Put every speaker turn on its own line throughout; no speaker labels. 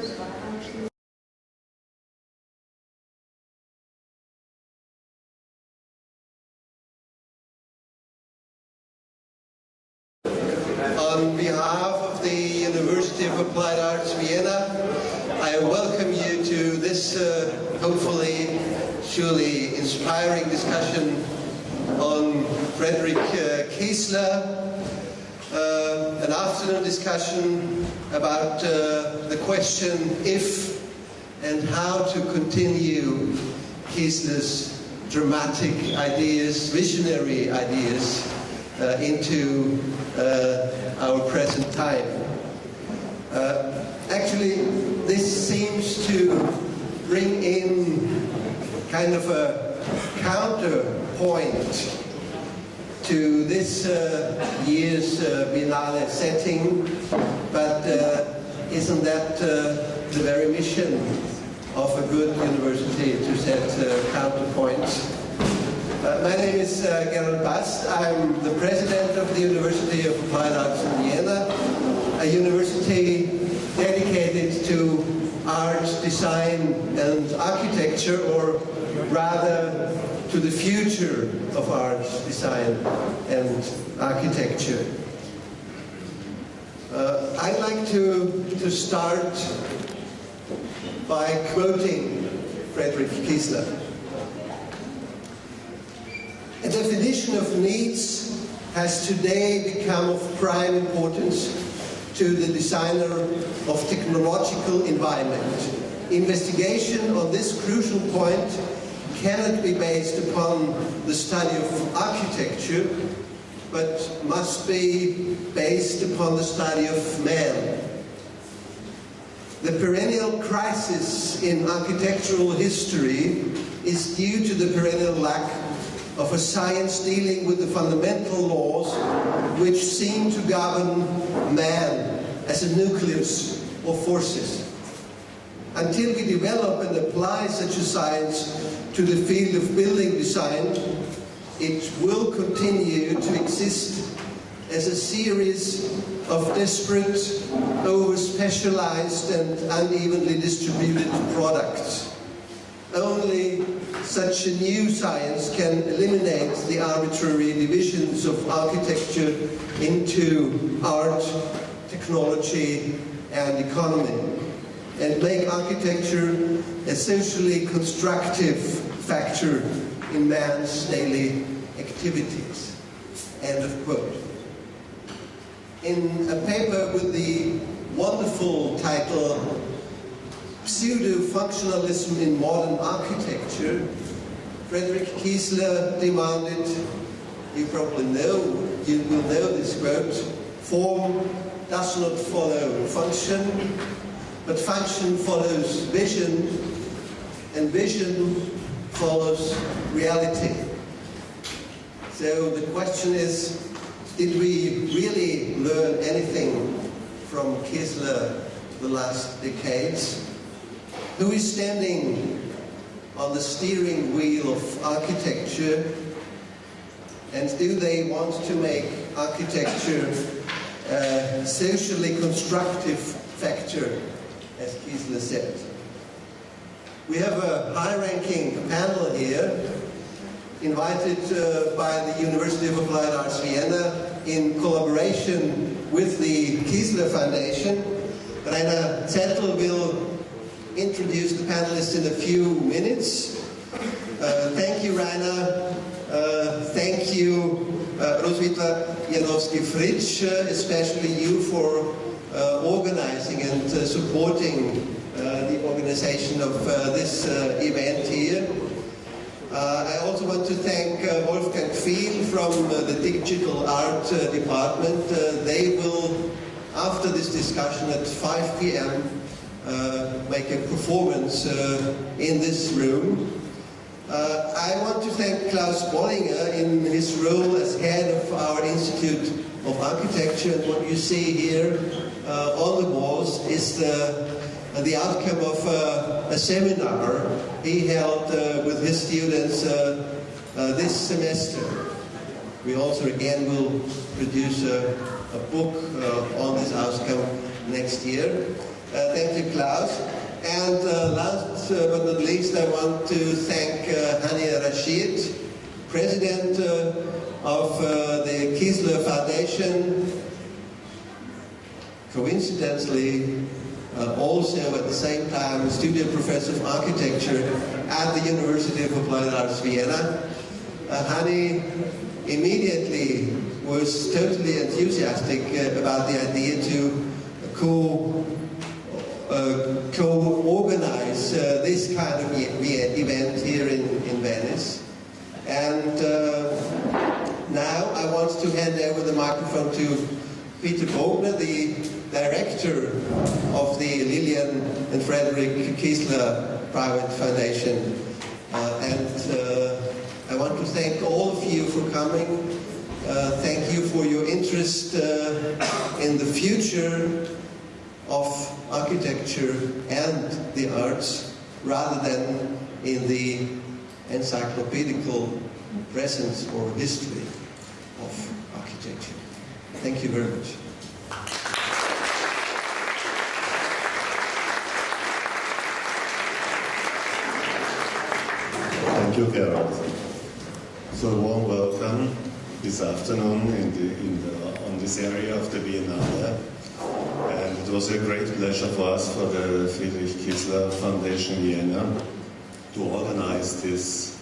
On behalf of the University of Applied Arts Vienna, I welcome you to this hopefully, surely inspiring discussion on Friedrich Kiesler, an afternoon discussion about the question if and how to continue Kiesler's dramatic ideas, visionary ideas, into our present time. Actually, this seems to bring in kind of a counterpoint to this year's Biennale setting, but isn't that the very mission of a good university, to set counterpoints? My name is Gerald Bast. I'm the president of the University of Applied Arts in Vienna, a university dedicated to art, design, and architecture, or rather to the future of art, design, and architecture. I'd like to start by quoting Friedrich Kiesler. A definition of needs has today become of prime importance to the designer of technological environment. Investigation on this crucial point cannot be based upon the study of architecture, but must be based upon the study of man. The perennial crisis in architectural history is due to the perennial lack of a science dealing with the fundamental laws which seem to govern man as a nucleus of forces. Until we develop and apply such a science to the field of building design, it will continue to exist as a series of disparate, over-specialized and unevenly distributed products. Only such a new science can eliminate the arbitrary divisions of architecture into art, technology, and economy, and make architecture a socially constructive factor in man's daily activities. End of quote. In a paper with the wonderful title Pseudo-Functionalism in Modern Architecture, Friedrich Kiesler demanded, you probably know, you will know this quote, form does not follow function, but function follows vision, and vision follows reality. So the question is, did we really learn anything from Kiesler the last decades? Who is standing on the steering wheel of architecture, and do they want to make architecture a socially constructive factor, as Kiesler said? We have a high-ranking panel here, invited by the University of Applied Arts Vienna in collaboration with the Kiesler Foundation. Reiner Zettl will introduce the panelists in a few minutes. Thank you, Reiner. Thank you, Janowski-Fritsch, especially you for organizing and supporting the organization of this event here. I also want to thank Wolfgang Pfiel from the Digital Art Department. They will, after this discussion at 5 p.m., make a performance in this room. I want to thank Klaus Bollinger in his role as head of our Institute of Architecture. And what you see here on the walls is the outcome of a seminar he held with his students this semester. We also again will produce a book on this outcome next year. Thank you, Klaus. And last but not least, I want to thank Hani and Rashid, President of the Kiesler Foundation, coincidentally also at the same time Studio Professor of Architecture at the University of Applied Arts Vienna. Hani immediately was totally enthusiastic about the idea to co-organize this kind of event here in Venice. And now I want to hand over the microphone to Peter Bogner, the director of the Lilian and Frederick Kiesler Private Foundation. I want to thank all of you for coming. Thank you for your interest in the future of architecture and the arts, rather than in the encyclopedical presence or history of architecture. Thank you very much.
Thank you, Gerald. So a warm welcome this afternoon on this area of the Biennale. And it was a great pleasure for us, for the Friedrich Kiesler Foundation Vienna, to organize this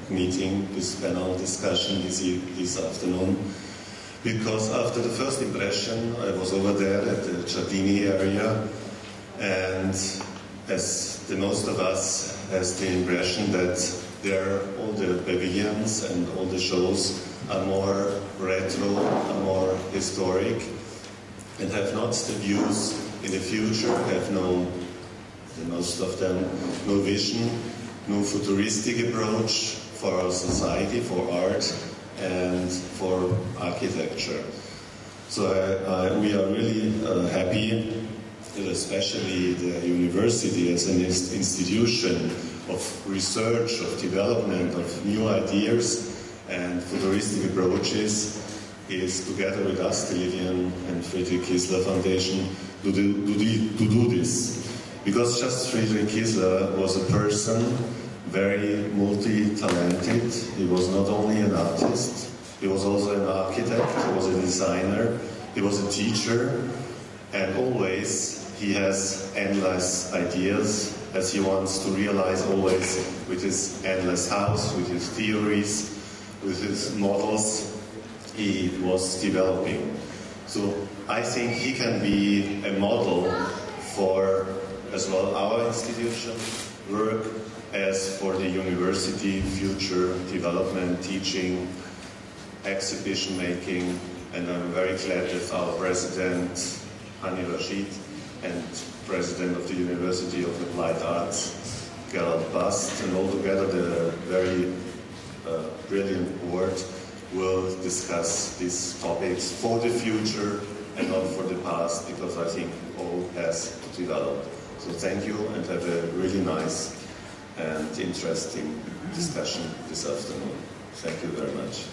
meeting, this panel discussion this afternoon. Because after the first impression, I was over there at the Giardini area, and as the most of us has the impression that there all the pavilions and all the shows are more retro, are more historic, and have not the views in the future, have no, the most of them, no vision, no futuristic approach for our society, for art, and for architecture. So we are really happy that especially the university as an institution of research, of development, of new ideas and futuristic approaches is together with us, the Lilian and Friedrich Kiesler Foundation, to do this. Because just Friedrich Kiesler was a person, very multi-talented. He was not only an artist, he was also an architect, he was a designer, he was a teacher, and always he has endless ideas, as he wants to realize always with his endless house, with his theories, with his models he was developing. So I think he can be a model for as well our institution work as for the university future development, teaching, exhibition making, and I'm very glad that our president Hani Rashid and president of the University of Applied Arts Gerald Bast, and all together the very brilliant board will discuss these topics for the future and not for the past, because I think all has to develop. So thank you and have a really nice and interesting discussion this afternoon. Thank you very much.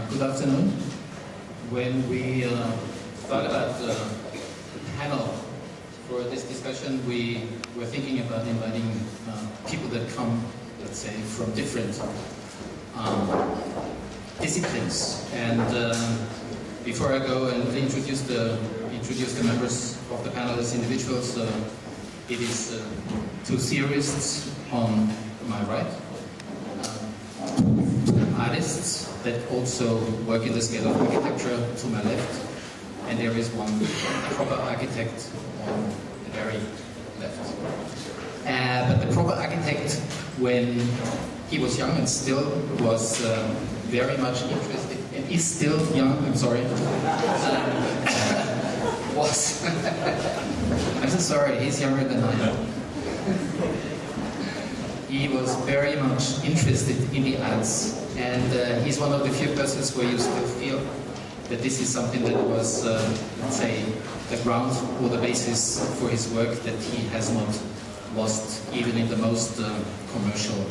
Good afternoon. When we thought about the panel for this discussion, we were thinking about inviting people that come, let's say, from different disciplines. And before I go and introduce the members of the panel as individuals, it is two theorists on my right, artists that also work in the scale of architecture to my left, and there is one proper architect on the very left. But the proper architect, when he was young and still was very much interested, and is still young, I'm sorry, was, I'm so sorry, he's younger than I am. He was very much interested in the arts, and he's one of the few persons where you still feel that this is something that was, let's say, the ground or the basis for his work, that he has not lost even in the most commercial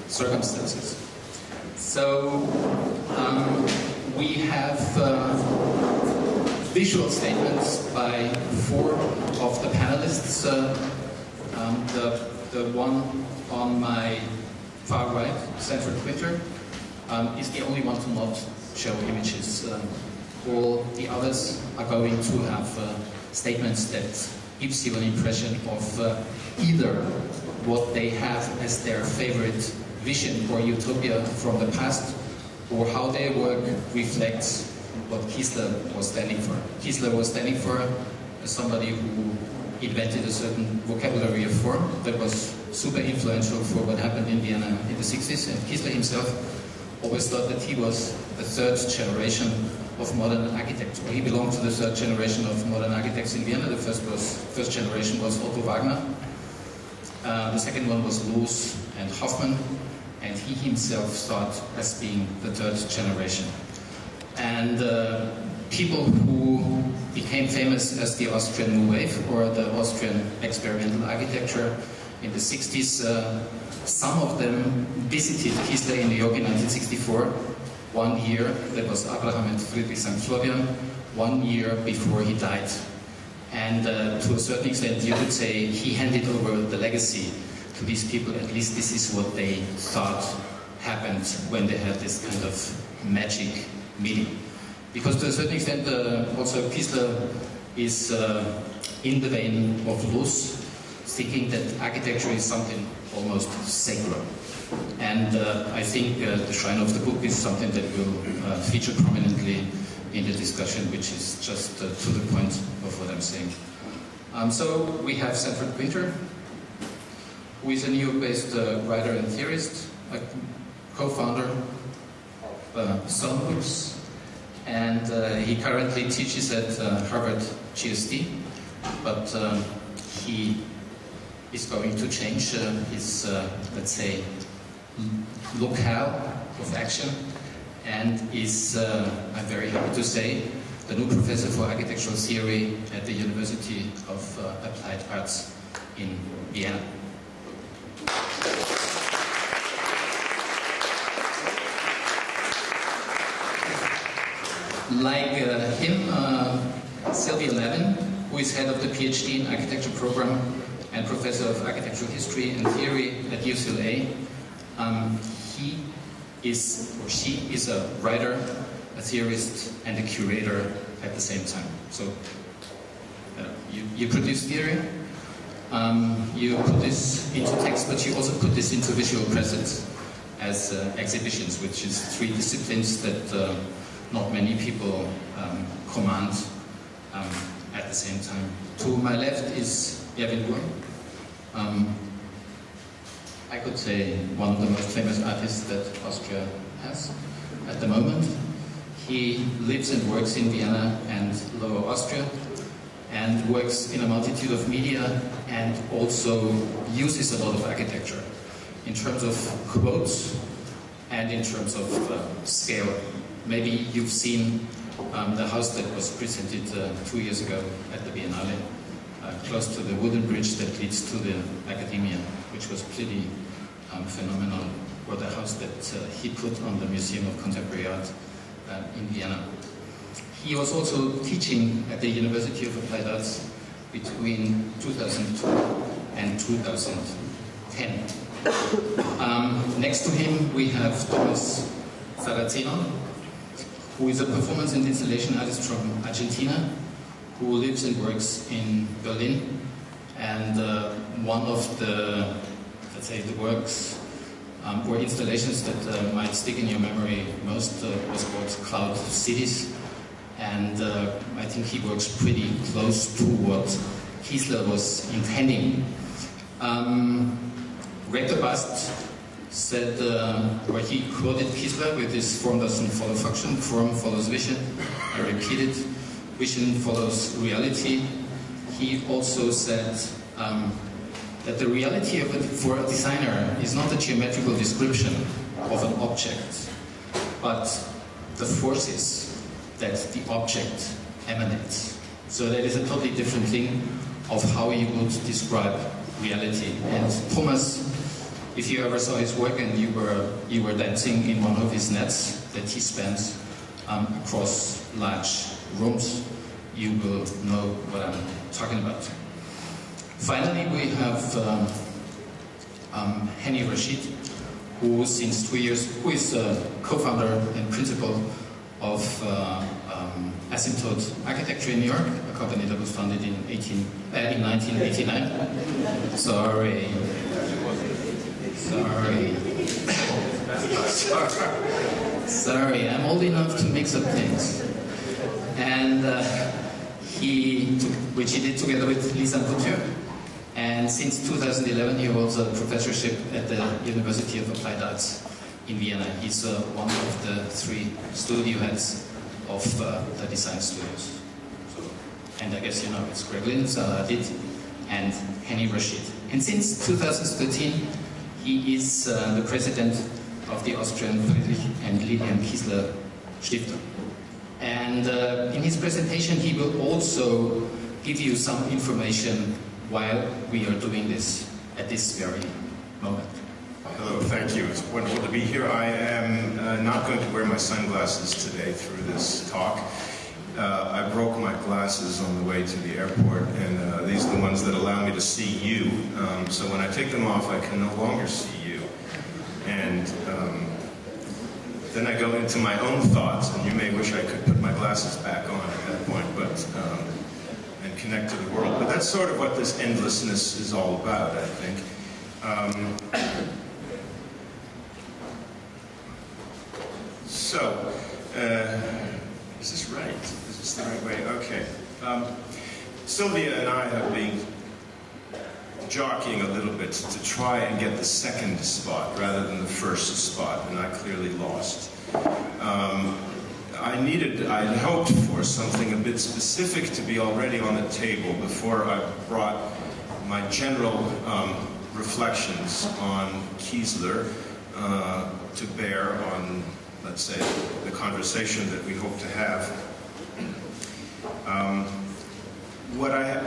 circumstances. So we visual statements by 4 of the panelists. The one on my far right, Sanford Kwinter, is the only one to not show images. All the others are going to have statements that gives you an impression of either what they have as their favorite vision or utopia from the past, or how their work reflects what Kiesler was standing for. Kiesler was standing for somebody who invented a certain vocabulary of form that was super influential for what happened in Vienna in the 60s, and Kiesler himself always thought that he was the 3rd generation of modern architecture. He belonged to the 3rd generation of modern architects in Vienna. The first generation was Otto Wagner. The second one was Loos and Hoffmann, and he himself thought as being the 3rd generation. And people who became famous as the Austrian New Wave or the Austrian experimental architecture in the 60s, some of them visited Kiesler in New York in 1964, 1 year, that was Abraham and Friedrich St. Florian, 1 year before he died. And to a certain extent, you could say he handed over the legacy to these people. At least this is what they thought happened when they had this kind of magic meeting. Because to a certain extent, also Kiesler is in the vein of Loos, thinking that architecture is something almost sacred. And I think the shrine of the book is something that will feature prominently in the discussion, which is just to the point of what I'm saying. So we have Sanford Kwinter, who is a New York-based writer and theorist, a co-founder of Songbooks, and he currently teaches at Harvard GSD, but he is going to change his, let's say, locale of action, and is, I'm very happy to say, the new professor for architectural theory at the University of Applied Arts in Vienna. Like him, Sylvia Lavin, who is head of the PhD in architecture program and professor of architectural history and theory at UCLA. He is, or she is, a writer, a theorist, and a curator at the same time. So you produce theory, you put this into text, but you also put this into visual presence as exhibitions, which is 3 disciplines that not many people command at the same time. To my left is Erwin Wurm. I could say one of the most famous artists that Austria has at the moment. He lives and works in Vienna and Lower Austria, and works in a multitude of media, and also uses a lot of architecture in terms of quotes and in terms of scale. Maybe you've seen the house that was presented 2 years ago at the Biennale, close to the wooden bridge that leads to the Academia, which was pretty phenomenal, or the house that he put on the Museum of Contemporary Art in Vienna. He was also teaching at the University of Applied Arts between 2002 and 2010. Next to him we have Tomas Saraceno, who is a performance and installation artist from Argentina, who lives and works in Berlin. And one of the, let's say, the works or installations that might stick in your memory most was called Cloud Cities. And I think he works pretty close to what Kiesler was intending. Rector Bast said, or he quoted Kiesler with this form doesn't follow function, form follows vision. I repeat it, vision follows reality. He also said that the reality of it for a designer is not a geometrical description of an object, but the forces that the object emanates. So that is a totally different thing of how you would describe reality. And Tomas, if you ever saw his work and you were dancing in one of his nets that he spans across large rooms, you will know what I'm talking about. Finally, we have Hani Rashid, who since 2 years, who is co-founder and principal of Asymptote Architecture in New York, a company that was founded in 1989. Sorry, I'm old enough to mix up things. And which he did together with Sanford. And since 2011, he holds a professorship at the University of Applied Arts in Vienna. He's one of the 3 studio heads of the design studios. So, and I guess you know it's Gerald, Saladit, and Hani Rashid. And since 2013, he is the president of the Austrian Friedrich and Lilian Kiesler Stiftung. And in his presentation, he will also give you some information while we are doing this at this very moment.
Hello, thank you. It's wonderful to be here. I am not going to wear my sunglasses today through this talk. I broke my glasses on the way to the airport, and these are the ones that allow me to see you. So when I take them off, I can no longer see you. And then I go into my own thoughts, and you may wish I could put my glasses back on at that point, but and connect to the world. But that's sort of what this endlessness is all about, I think. Is this right? Is this the right way? Okay. Sylvia and I have been jockeying a little bit to try and get the second spot rather than the first spot, and I clearly lost. I hoped for something a bit specific to be already on the table before I brought my general reflections on Kiesler to bear on, let's say, the conversation that we hope to have.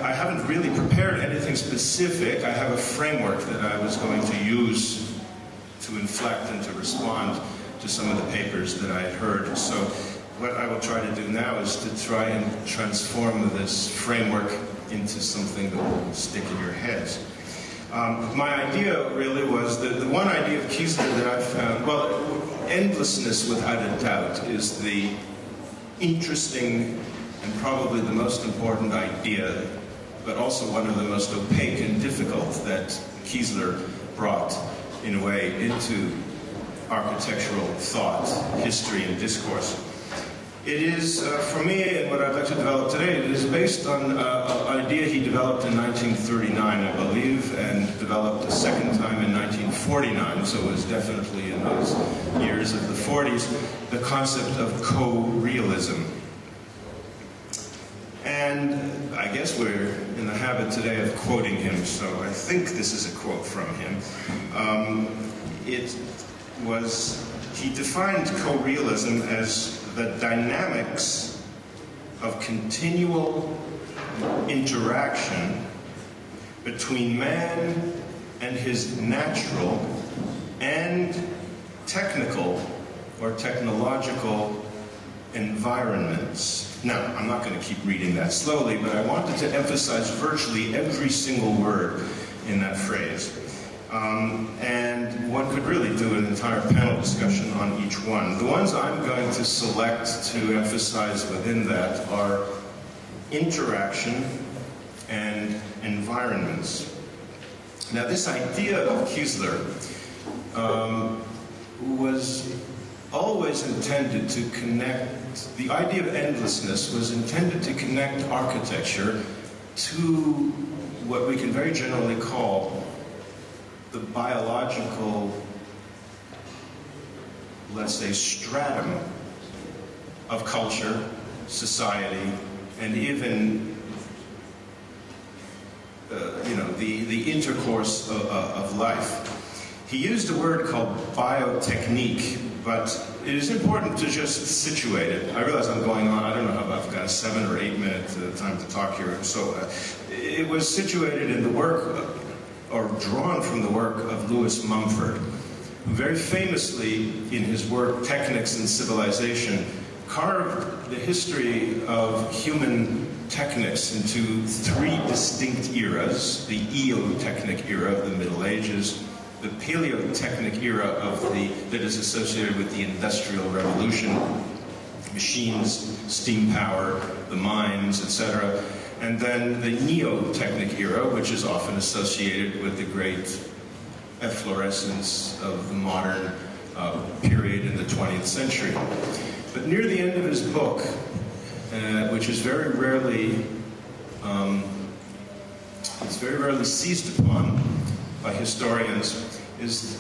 I haven't really prepared anything specific. I have a framework that I was going to use to inflect and to respond to some of the papers that I had heard. So what I will try to do now is to try and transform this framework into something that will stick in your heads. My idea really was that the one idea of Kiesler that I found, well, endlessness without a doubt is the interesting and probably the most important idea, but also one of the most opaque and difficult that Kiesler brought, in a way, into architectural thought, history, and discourse. It is, for me, and what I'd like to develop today, it is based on an idea he developed in 1939, I believe, and developed a second time in 1949, so it was definitely in those years of the 40s, the concept of co-realism. And I guess we're in the habit today of quoting him, so I think this is a quote from him. He defined co-realism as the dynamics of continual interaction between man and his natural and technical or technological environments. Now, I'm not going to keep reading that slowly, but I wanted to emphasize virtually every single word in that phrase. And one could really do an entire panel discussion on each one. The ones I'm going to select to emphasize within that are interaction and environments. Now, this idea of Kiesler was always intended to connect, the idea of endlessness was intended to connect architecture to what we can very generally call the biological, let's say, stratum of culture, society, and even, the intercourse of life. He used a word called biotechnique, but it is important to just situate it. I realize I'm going on, I don't know how I've got a 7 or 8 minute time to talk here. So it was situated in the work, or drawn from the work of Louis Mumford, who very famously, in his work Technics and Civilization, carved the history of human techniques into three distinct eras: the Eotechnic era of the Middle Ages, the Paleotechnic era that is associated with the Industrial Revolution, machines, steam power, the mines, etc., and then the Neotechnic era, which is often associated with the great efflorescence of the modern period in the 20th century. But near the end of his book, which is very rarely seized upon by historians, is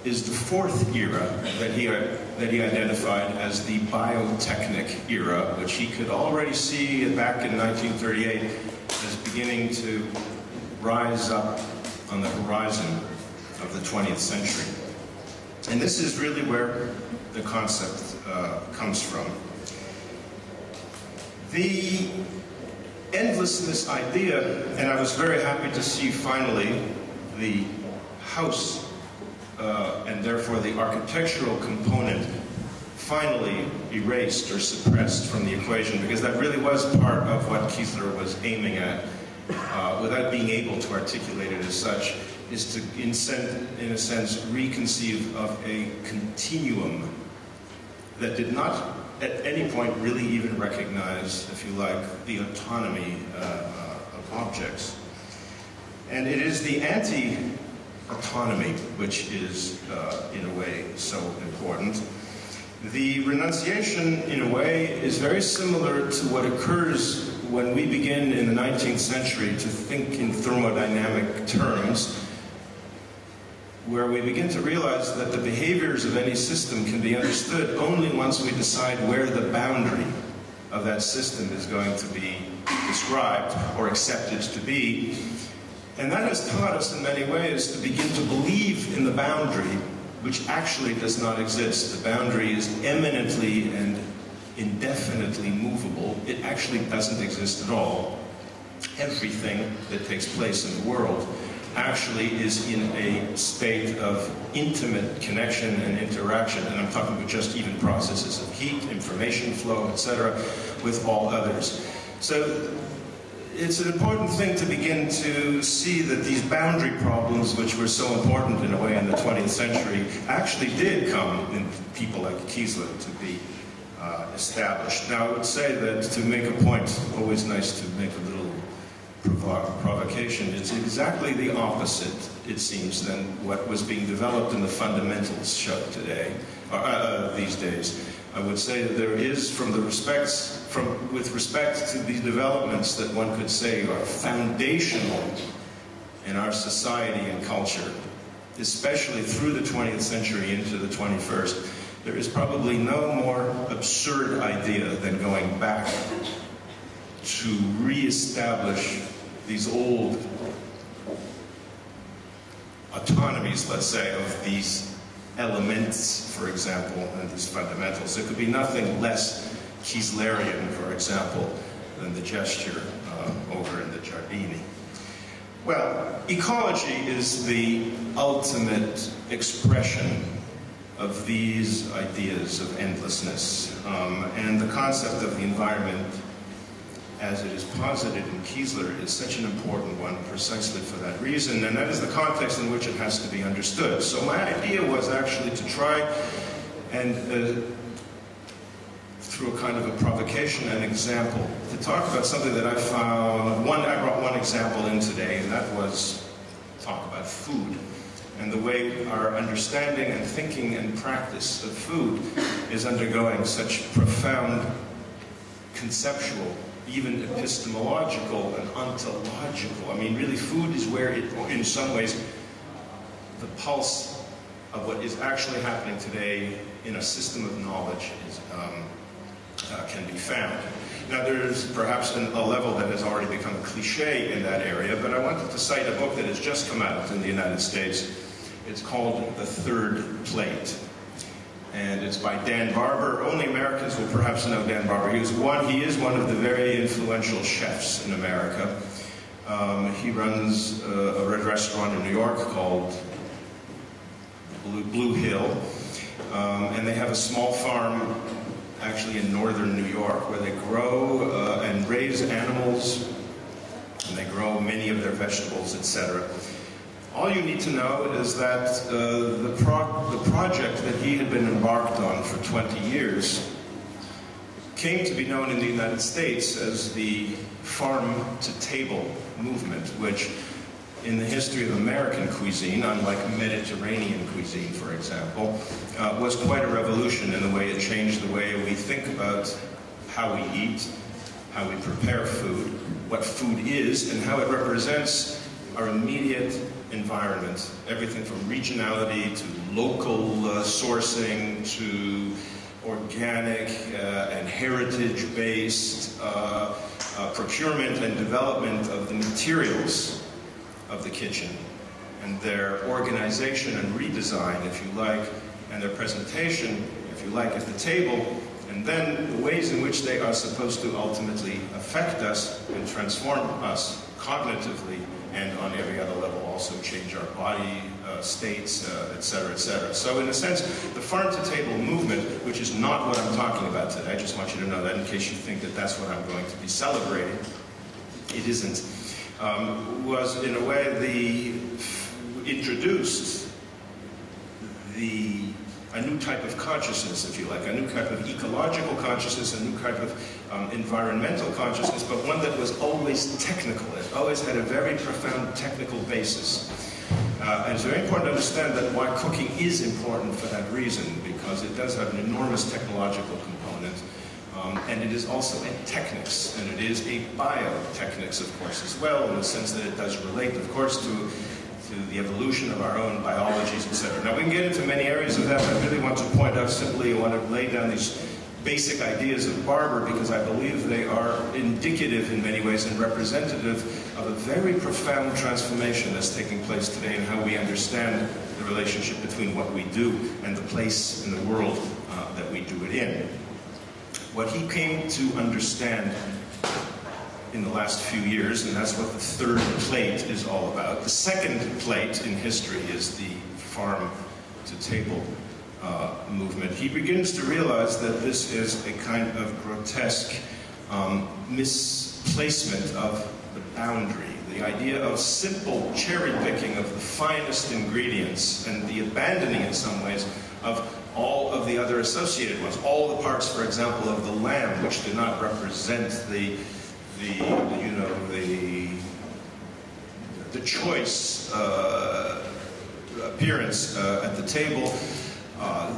the fourth era that he identified as the biotechnic era, which he could already see back in 1938 as beginning to rise up on the horizon of the 20th century. And this is really where the concept comes from. The endlessness idea, and I was very happy to see finally the house and therefore the architectural component finally erased or suppressed from the equation, because that really was part of what Kiesler was aiming at, without being able to articulate it as such, is to, in a sense, reconceive of a continuum that did not at any point really even recognize, if you like, the autonomy of objects. And it is the anti-autonomy which is, in a way, so important. The renunciation, in a way, is very similar to what occurs when we begin in the 19th century to think in thermodynamic terms, where we begin to realize that the behaviors of any system can be understood only once we decide where the boundary of that system is going to be described or accepted to be. And that has taught us in many ways to begin to believe in the boundary, which actually does not exist. The boundary is eminently and indefinitely movable. It actually doesn't exist at all. Everything that takes place in the world actually is in a state of intimate connection and interaction, and I'm talking about just even processes of heat, information flow, etc., with all others. So it's an important thing to begin to see that these boundary problems, which were so important in a way in the 20th century, actually did come in people like Kiesler to be established. Now, I would say that to make a point, always nice to make a little provocation, it's exactly the opposite, it seems, than what was being developed in the fundamentals show today, these days. I would say that there is, with respect to the developments that one could say are foundational in our society and culture, especially through the 20th century into the 21st, there is probably no more absurd idea than going back to reestablish these old autonomies, let's say, of these elements, for example, and these fundamentals. It could be nothing less Kieslerian, for example, than the gesture over in the Giardini. Well, ecology is the ultimate expression of these ideas of endlessness, and the concept of the environment as it is posited in Kiesler is such an important one precisely for that reason, and that is the context in which it has to be understood. So my idea was actually to try and, through a kind of a provocation and example, to talk about something that I found. I brought one example in today, and that was talk about food, and the way our understanding and thinking and practice of food is undergoing such profound conceptual, even epistemological and ontological. I mean, really, food is where it, in some ways, the pulse of what is actually happening today in a system of knowledge is, can be found. Now, there's perhaps a level that has already become a cliche in that area, but I wanted to cite a book that has just come out in the United States. It's called The Third Plate. And it's by Dan Barber. Only Americans will perhaps know Dan Barber. He is one of the very influential chefs in America. He runs a red restaurant in New York called Blue Hill. And they have a small farm actually in northern New York, where they grow and raise animals, and they grow many of their vegetables, etc. All you need to know is that the project that he had been embarked on for 20 years came to be known in the United States as the farm-to-table movement, which in the history of American cuisine, unlike Mediterranean cuisine, for example, was quite a revolution in the way it changed the way we think about how we eat, how we prepare food, what food is, and how it represents our immediate environment. Everything from regionality to local sourcing to organic and heritage-based procurement and development of the materials of the kitchen, and their organization and redesign, if you like, and their presentation, if you like, at the table, and then the ways in which they are supposed to ultimately affect us and transform us cognitively, and on every other level also change our body states, etc., etc. So in a sense, the farm-to-table movement, which is not what I'm talking about today, I just want you to know that in case you think that that's what I'm going to be celebrating, it isn't, was in a way introduced a new type of consciousness, if you like, a new type of ecological consciousness, a new type of environmental consciousness, but one that was always technical. It always had a very profound technical basis. And it's very important to understand that why cooking is important for that reason, because it does have an enormous technological component, and it is also a technics, and it is a biotechnics, of course, as well, in the sense that it does relate, of course, to the evolution of our own biologies, etc. Now, we can get into many areas of that, but I really want to point out simply, I want to lay down these basic ideas of Barber, because I believe they are indicative in many ways and representative of a very profound transformation that's taking place today in how we understand the relationship between what we do and the place in the world that we do it in. What he came to understand in the last few years, and that's what the third plate is all about. The second plate in history is the farm-to-table movement. He begins to realize that this is a kind of grotesque misplacement of the boundary, the idea of simple cherry-picking of the finest ingredients and the abandoning, in some ways, of all of the other associated ones. All the parts, for example, of the lamb, which do not represent the choice appearance at the table,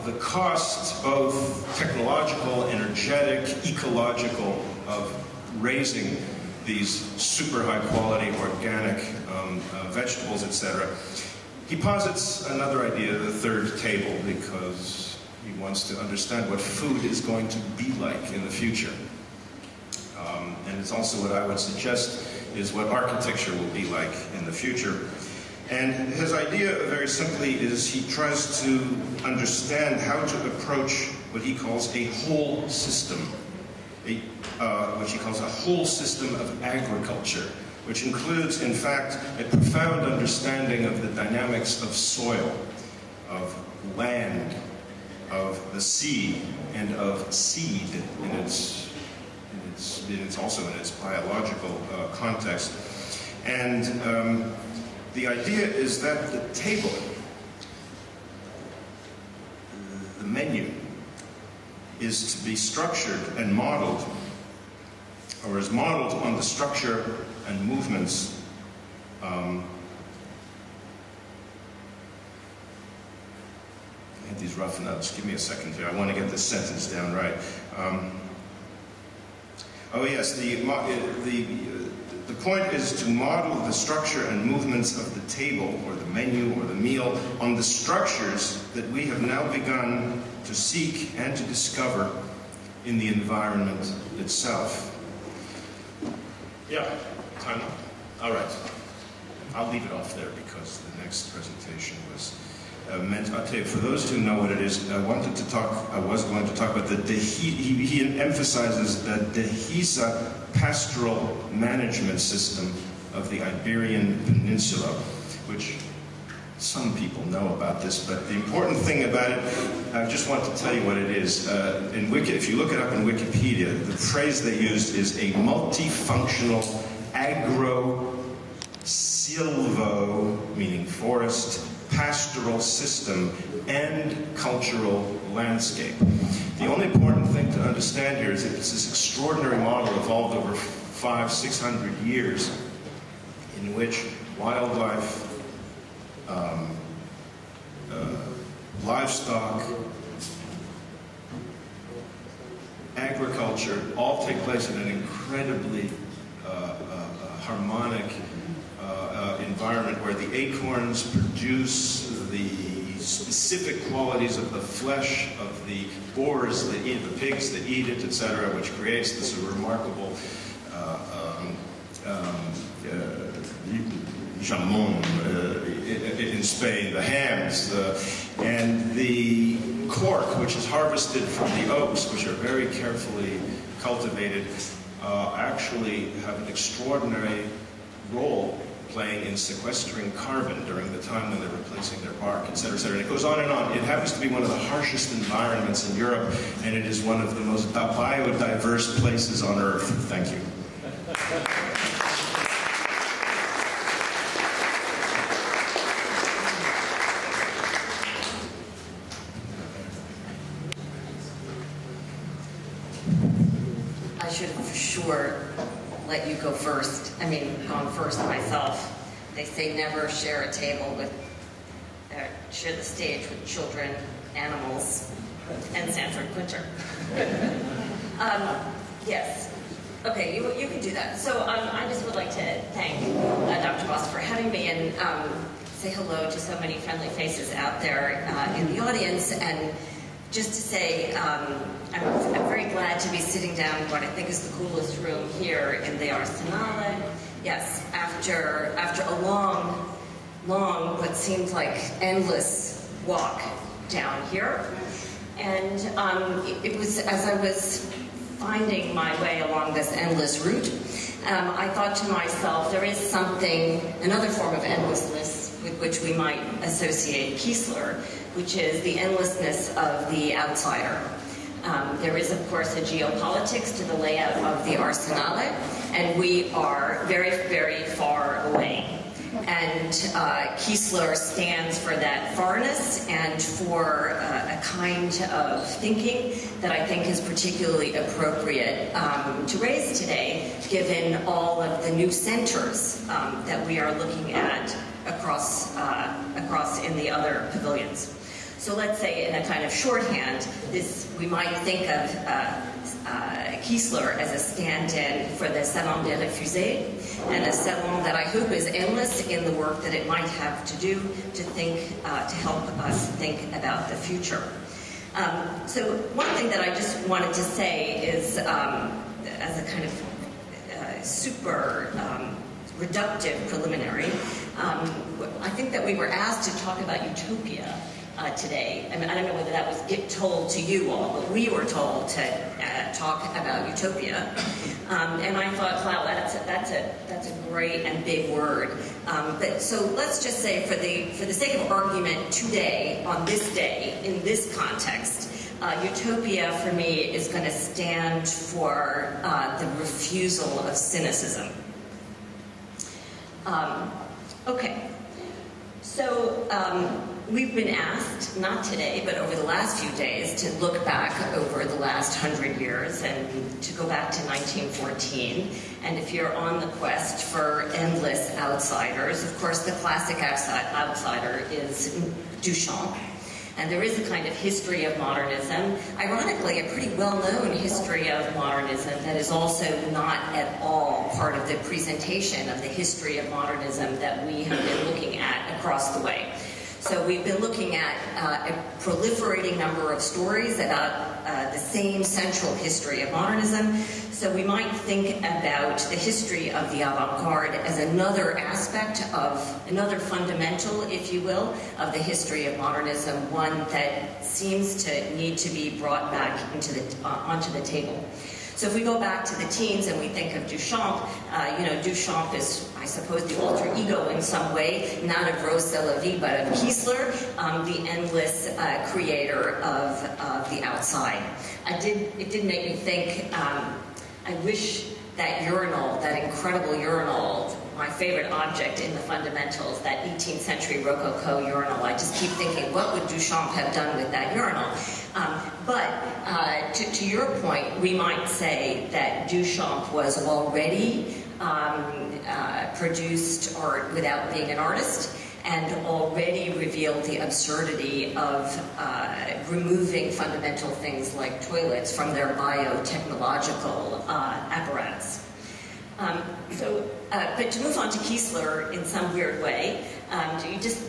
the cost, both technological, energetic, ecological, of raising these super high quality organic vegetables, etc. He posits another idea, the third table, because he wants to understand what food is going to be like in the future. And it's also what I would suggest is what architecture will be like in the future. And his idea, very simply, is he tries to understand how to approach what he calls a whole system, which he calls a whole system of agriculture, which includes, in fact, a profound understanding of the dynamics of soil, of land, of the sea, and of seed in its also in its biological context. And the idea is that the table, the menu, is to be structured and modeled, or is modeled on the structure and movements I had these rough notes. Give me a second here. I want to get this sentence down right. Oh yes, the point is to model the structure and movements of the table, or the menu, or the meal, on the structures that we have now begun to seek and to discover in the environment itself. Yeah, time up. All right. I'll leave it off there because the next presentation was meant. I'll tell you, for those who know what it is, I was going to talk about he emphasizes the Dehesa pastoral management system of the Iberian Peninsula, which some people know about this, but the important thing about it, I just want to tell you what it is. If you look it up in Wikipedia, the phrase they used is a multifunctional agro-silvo, meaning forest, pastoral system, and cultural landscape. The only important thing to understand here is that it's this extraordinary model evolved over 500-600 years in which wildlife, livestock, agriculture all take place in an incredibly harmonic environment where the acorns produce the specific qualities of the flesh of the boars that eat, the pigs that eat it, etc., which creates this remarkable jamon in Spain, the hams, and the cork, which is harvested from the oaks, which are very carefully cultivated, actually have an extraordinary role playing in sequestering carbon during the time when they're replacing their bark, etc., etc. And it goes on and on. It happens to be one of the harshest environments in Europe, and it is one of the most biodiverse places on Earth. Thank you.
I should have for sure let you go first. I mean, gone first myself. They say never share a table with, share the stage with children, animals, and Sanford Kwinter. Yes. Okay, you can do that. So I just would like to thank Dr. Bast for having me and say hello to so many friendly faces out there in the audience. And just to say, I'm very glad to be sitting down in what I think is the coolest room here in the Arsenale. Yes, after a long, what seemed like endless walk down here. And it was, as I was finding my way along this endless route, I thought to myself, there is something, another form of endlessness with which we might associate Kiesler, which is the endlessness of the outsider. There is, of course, a geopolitics to the layout of the Arsenale, and we are very, very far away. And Kiesler stands for that farness and for a kind of thinking that I think is particularly appropriate to raise today, given all of the new centers that we are looking at across in the other pavilions. So let's say in a kind of shorthand, we might think of Kiesler as a stand-in for the Salon des Refusés, and a salon that I hope is endless in the work that it might have to do to help us think about the future. So one thing that I just wanted to say is, as a kind of super reductive preliminary, I think that we were asked to talk about utopia today. I mean, I don't know whether that was told to you all, but we were told to talk about utopia. And I thought, wow, that's a great and big word. But so let's just say, for the sake of argument today, on this day, in this context, utopia for me is going to stand for the refusal of cynicism. Okay. So we've been asked, not today, but over the last few days, to look back over the last 100 years and to go back to 1914. And if you're on the quest for endless outsiders, of course, the classic outsider is Duchamp. And there is a kind of history of modernism, ironically a pretty well-known history of modernism that is also not at all part of the presentation of the history of modernism that we have been looking at across the way. So we've been looking at a proliferating number of stories about the same central history of modernism. So we might think about the history of the avant-garde as another aspect of, another fundamental, if you will, of the history of modernism, one that seems to need to be brought back into onto the table. So if we go back to the teens and we think of Duchamp, Duchamp is, I I suppose, the alter ego in some way, not of Rose de la Vie, but of Kiesler, the endless creator of the outside. It did make me think, I wish that urinal, that incredible urinal, my favorite object in the fundamentals, that 18th century Rococo urinal. I just keep thinking, what would Duchamp have done with that urinal? But to your point, we might say that Duchamp was already produced art without being an artist, and already revealed the absurdity of removing fundamental things like toilets from their biotechnological apparatus. But to move on to Kiesler in some weird way, do you just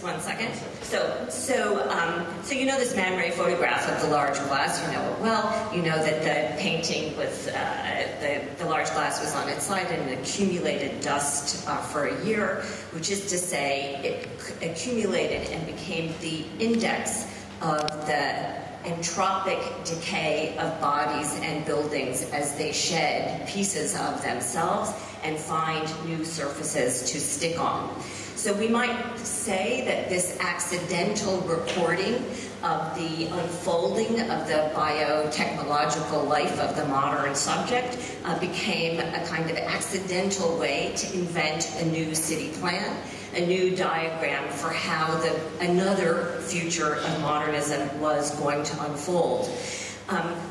1 second? So you know this Man Ray photograph of the large glass. You know it well. You know that the painting was the large glass was on its side and it accumulated dust for a year, which is to say, it accumulated and became the index of the entropic decay of bodies and buildings as they shed pieces of themselves and find new surfaces to stick on. So we might say that this accidental recording of the unfolding of the biotechnological life of the modern subject became a kind of accidental way to invent a new city plan, a new diagram for how another future of modernism was going to unfold.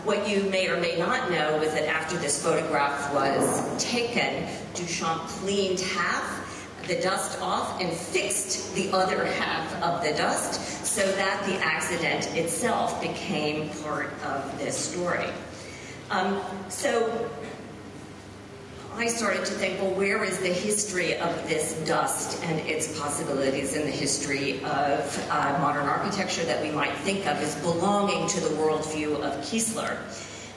What you may or may not know is that after this photograph was taken, Duchamp cleaned half the dust off and fixed the other half of the dust so that the accident itself became part of this story. So I started to think, well, where is the history of this dust and its possibilities in the history of modern architecture that we might think of as belonging to the worldview of Kiesler?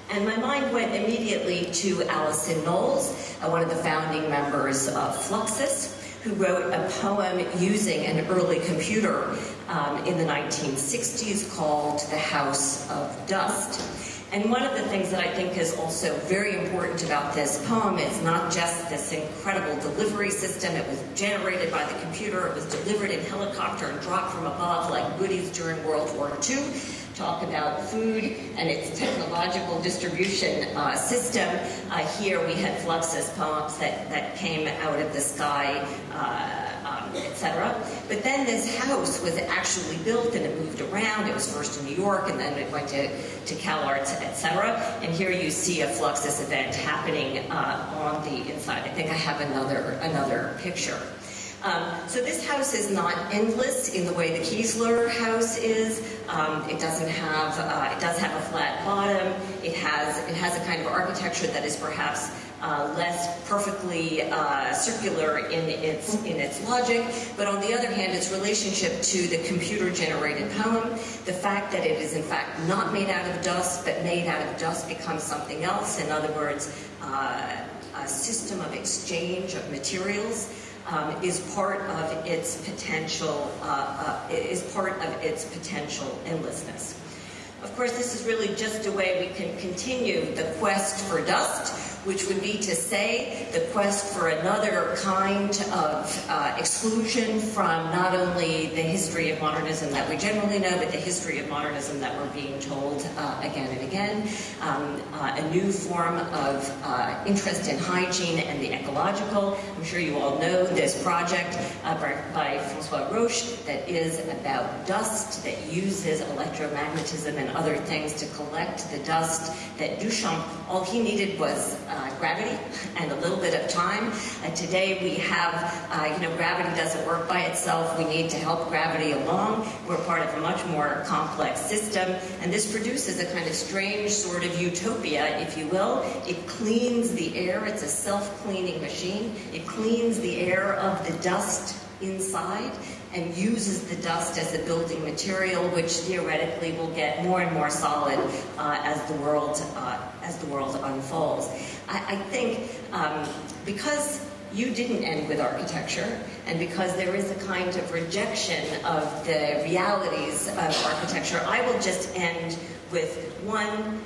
And my mind went immediately to Alison Knowles, one of the founding members of Fluxus, who wrote a poem using an early computer in the 1960s called The House of Dust. And one of the things that I think is also very important about this poem is not just this incredible delivery system. It was generated by the computer. It was delivered in helicopter and dropped from above like goodies during World War II. Talk about food and its technological distribution system. Here we had Fluxus poems that came out of the sky, etc. But then this house was actually built and it moved around. It was first in New York and then it went to CalArts, etc. And here you see a Fluxus event happening on the inside. I think I have another picture. So this house is not endless in the way the Kiesler house is. It doesn't have. It does have a flat bottom. It has a kind of architecture that is perhaps less perfectly circular in its logic, but on the other hand, its relationship to the computer-generated poem, the fact that it is in fact not made out of dust, but made out of dust becomes something else. In other words, a system of exchange of materials. Is part of its potential endlessness. Of course, this is really just a way we can continue the quest for dust, which would be to say the quest for another kind of exclusion from not only the history of modernism that we generally know, but the history of modernism that we're being told again and again. A new form of interest in hygiene and the ecological. I'm sure you all know this project by Francois Roche that is about dust, that uses electromagnetism and other things to collect the dust that Duchamp, all he needed was gravity and a little bit of time. Today we have, gravity doesn't work by itself. We need to help gravity along. We're part of a much more complex system, and this produces a kind of strange sort of utopia, if you will. It cleans the air. It's a self-cleaning machine. It cleans the air of the dust inside and uses the dust as a building material, which theoretically will get more and more solid as the world unfolds. I think because you didn't end with architecture, and because there is a kind of rejection of the realities of architecture, I will just end with one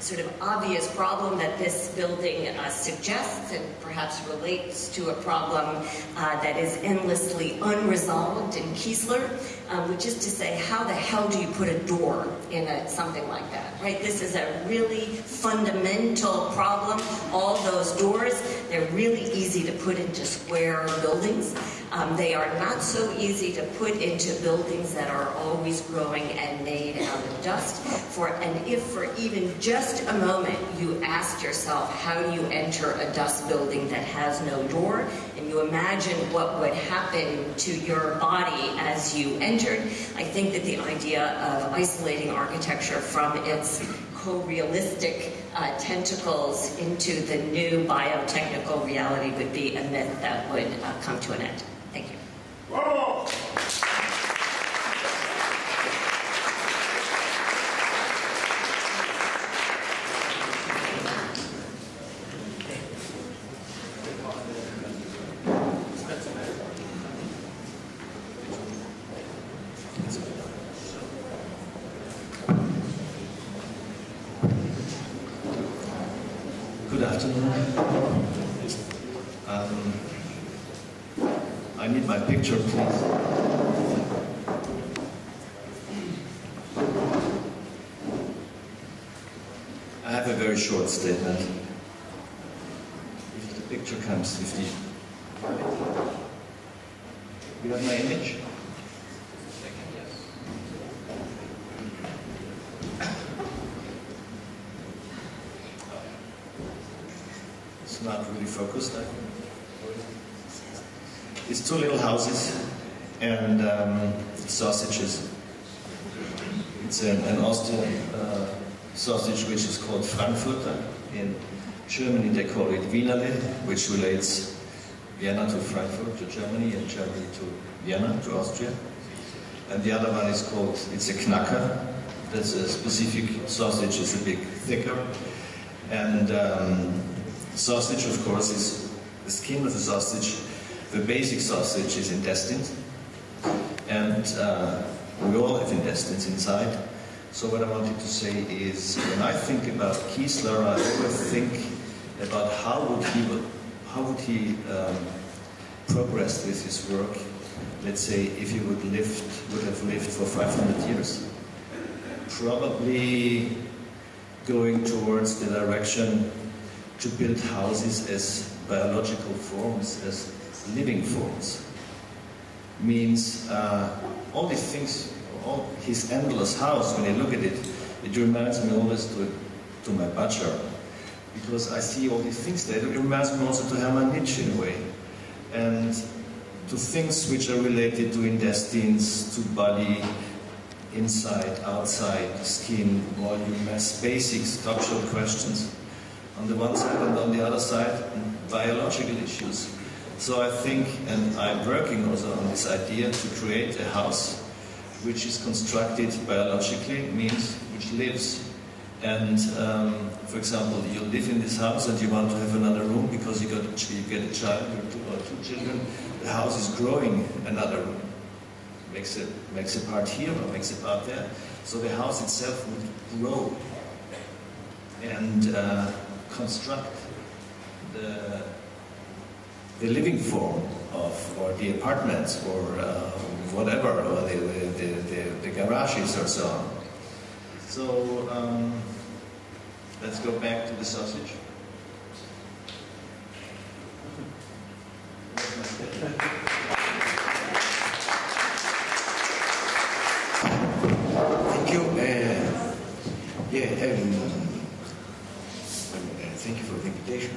sort of obvious problem that this building suggests and perhaps relates to a problem that is endlessly unresolved in Kiesler, which is to say, how the hell do you put a door in something like that, right? This is a really fundamental problem. All those doors, they're really easy to put into square buildings. They are not so easy to put into buildings that are always growing and made out of dust. And if for even just a moment you asked yourself, how do you enter a dust building that has no door, and you imagine what would happen to your body as you entered, I think that the idea of isolating architecture from its co-realistic tentacles into the new biotechnical reality would be a myth that would come to an end. Thank you.
Whoa!
Good afternoon. I need my picture, please. I have a very short statement. If the picture comes, you have my image? It's not really focused, I think. It's two little houses and sausages. It's an Austrian sausage which is called Frankfurter. In Germany they call it Wienerle, which relates Vienna to Frankfurt, to Germany, and Germany to Vienna, to Austria. And the other one is called, it's a Knacker. That's a specific sausage, it's a bit thicker. And sausage, of course, is the skin of the sausage. The basic sausage is intestines, and we all have intestines inside. So what I wanted to say is, when I think about Kiesler, I always think about how would he progress with his work. Let's say if he would have lived for 500 years, probably going towards the direction to build houses as biological forms, as living forms. Means all these things, all his endless house, when I look at it, it reminds me always to my butcher, because I see all these things there. It reminds me also to Hermann Nietzsche in a way, and to things which are related to intestines, to body, inside, outside, skin, volume, mass, basic structural questions on the one side, and on the other side, biological issues. So I think, and I'm working also on this idea to create a house which is constructed biologically, means which lives. And for example, you live in this house and you want to have another room because you get a child or two children. The house is growing another room. Makes a part here or makes a part there. So the house itself would grow and construct the living form of, or the apartments, or whatever, or the garages or so on. So let's go back to the sausage.
Thank you. Thank you for the invitation.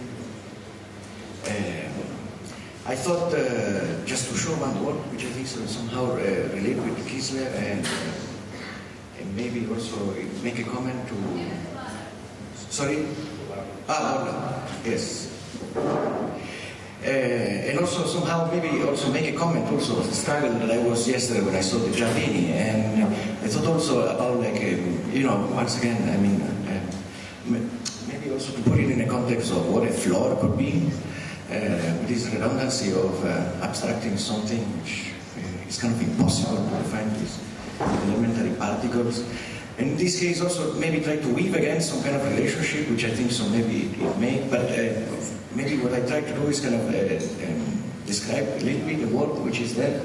I thought just to show one work which I think somehow relate with Kiesler, and maybe also make a comment to... Sorry? Bogner. Yes. And also somehow maybe also make a comment also of the struggle that I was yesterday when I saw the Giardini, and I thought also about like, once again, I mean, maybe also to put it in a context of what a floor could be. This redundancy of abstracting something which is kind of impossible to define with elementary particles. And in this case also maybe try to weave again some kind of relationship, which I think so maybe it may, but maybe what I try to do is kind of describe a little bit the work which is there,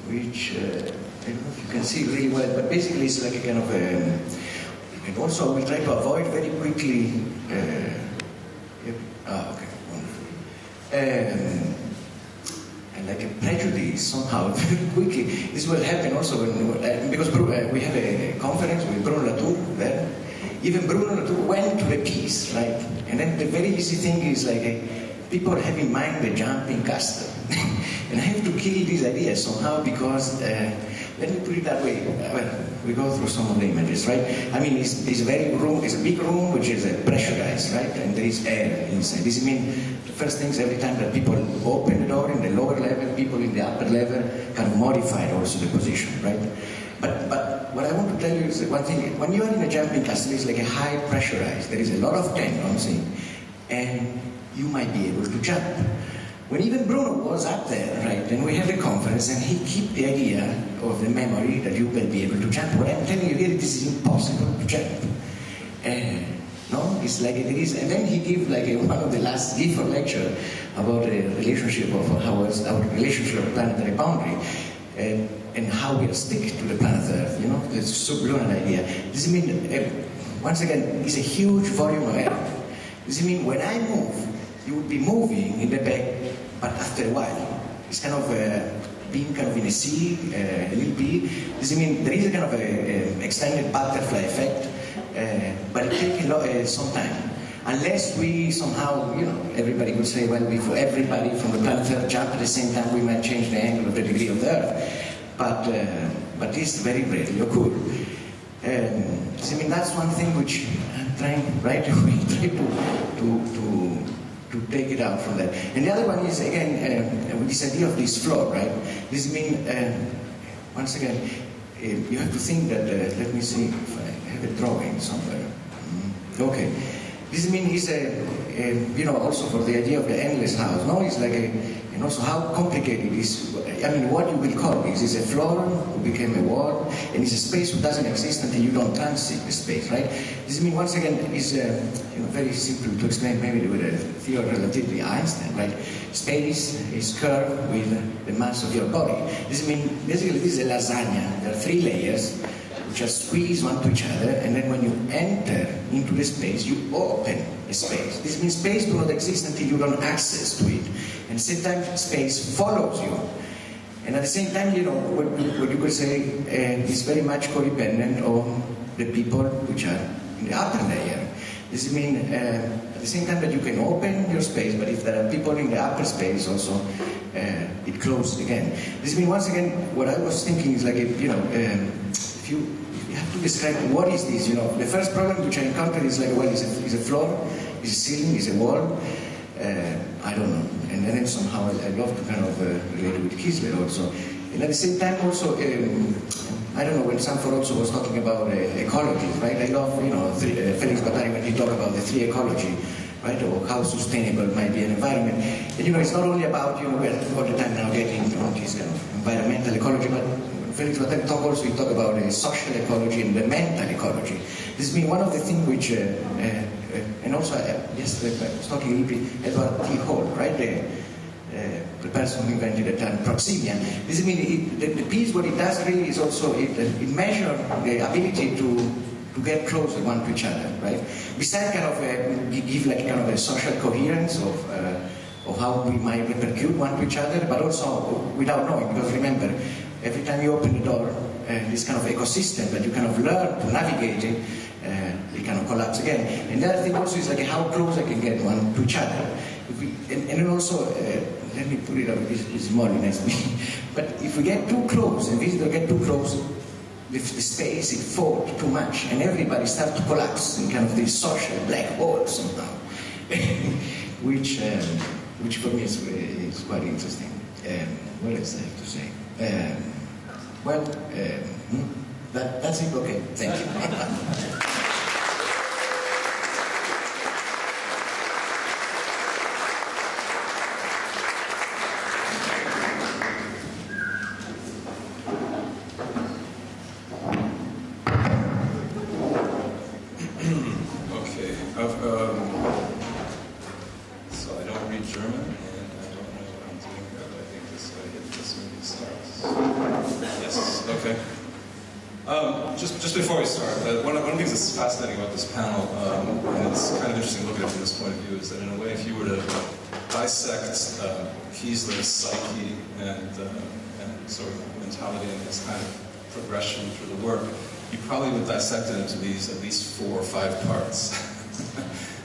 which I don't know if you can see really well, but basically it's like a kind of and also we'll try to avoid very quickly okay, wonderful. And like a prejudice somehow very quickly. This will happen also when, because we have a conference with Bruno Latour there. Even Bruno Latour went to the piece, right? And then the very easy thing is like people have in mind the jumping castle. And I have to kill this idea somehow because, let me put it that way. Well, we go through some of the images, right? I mean, it's a very room, it's a big room which is pressurized, right? And there is air inside. This means the first things every time that people open the door in the lower level, people in the upper level can modify also the position, right? But what I want to tell you is that one thing, when you are in a jumping castle, it's like a high pressurized. There is a lot of tension, and you might be able to jump. When even Bruno was up there, right, and we had a conference, and he kept the idea of the memory that you will be able to jump. What I'm telling you here, this is impossible to jump. No, it's like it is. And then he gave like one of the last gift lecture about the relationship of our relationship of planetary boundary, and how we are stick to the planet Earth. You know, it's a sublunary idea. Does it mean once again, it's a huge volume of air. Does it mean when I move, you would be moving in the back, but after a while, it's kind of being kind of in a sea, a little bit. Does it mean there is a kind of extended butterfly effect, but it takes some time. Unless we somehow, you know, everybody would say, well, if everybody from the planet Earth jump at the same time, we might change the angle of the degree of the Earth. But this very rarely occurs. So I mean, that's one thing which I'm trying right away to take it out from that. And the other one is, again, with this idea of this floor, right? This means, once again, you have to think that, let me see if I have a drawing somewhere. Okay. This means is you know, also for the idea of the endless house. No, it's like and also how complicated it is. I mean, what you will call this is a floor who became a wall, and it's a space who doesn't exist until you don't transit the space, right? This means once again is you know, very simple to explain, maybe with a theory of relativity, Einstein, right? Space is curved with the mass of your body. This means basically this is a lasagna. There are 3 layers which are squeezed onto each other, and then when you enter into the space, you open a space. This means space does not exist until you don't access to it. And at the same time, space follows you. And at the same time, you know, what you could say is very much codependent on the people which are in the upper layer. This means at the same time that you can open your space, but if there are people in the upper space also, it closes again. This means once again, what I was thinking is like, you know, if you have to describe what is this, you know, the first problem which I encountered is like, well, is a floor, is a ceiling, is a wall, I don't know. And then somehow I love to kind of relate with Kiesler also. And at the same time also, I don't know, when Sanford also was talking about ecology, right? I love, you know, Felix Guattari when he talked about the 3 ecology, right? Or how sustainable might be an environment. And you know, it's not only about, you know, we're all the time now getting into this kind of environmental ecology, but Felix Guattari he talk about social ecology and the mental ecology. This means one of the things which, and also yesterday I was talking a little bit about T. Hall, right? The person who invented the term proximia. This means the piece, what it does really is also it measures the ability to get closer one to each other, right? Besides kind of give like kind of a social coherence of how we might repercute one to each other, but also without knowing, because remember, every time you open the door, this kind of ecosystem that you kind of learn to navigate it, it kind of collapse again. And the other thing also is like how close I can get one to each other. And then also, let me put it up, it's more next me. But if we get too close, and visitors get too close, the space, it falls too much, and everybody starts to collapse in kind of this social black hole somehow. which for me is quite interesting. What else I have to say? That's it. Okay, thank you.
Okay. So I don't read German, and I don't know what I'm doing here, but I think this way maybe starts. Yes. Okay. Just before we start, one of the things that's fascinating about this panel, and it's kind of interesting to look at it from this point of view, is that in a way, if you were to dissect Kiesler's psyche and sort of mentality and his kind of progression through the work, you probably would dissect it into these at least 4 or 5 parts.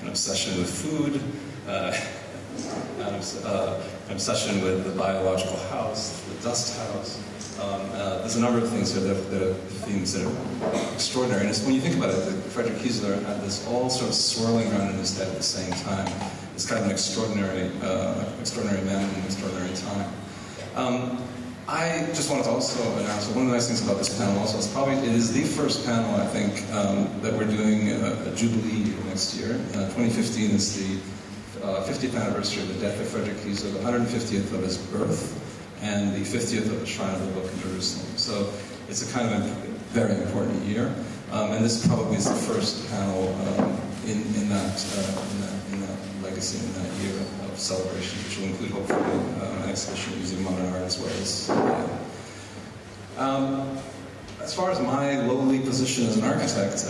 An obsession with food, an obsession with the biological house, the dust house. There's a number of things here that are themes that are extraordinary. And when you think about it, Friedrich Kiesler had this all sort of swirling around in his head at the same time. It's kind of an extraordinary man in an extraordinary time. I just wanted to also announce that one of the nice things about this panel also is it is the first panel, I think, that we're doing a jubilee next year. 2015 is the 50th anniversary of the death of Friedrich Kiesler, the 150th of his birth, and the 50th of the Shrine of the Book in Jerusalem. So it's a kind of a very important year, and this probably is the first panel in that legacy, in that year of celebration, which will include hopefully an exhibition at Museum of Modern Art as well as. As far as my lowly position as an architect,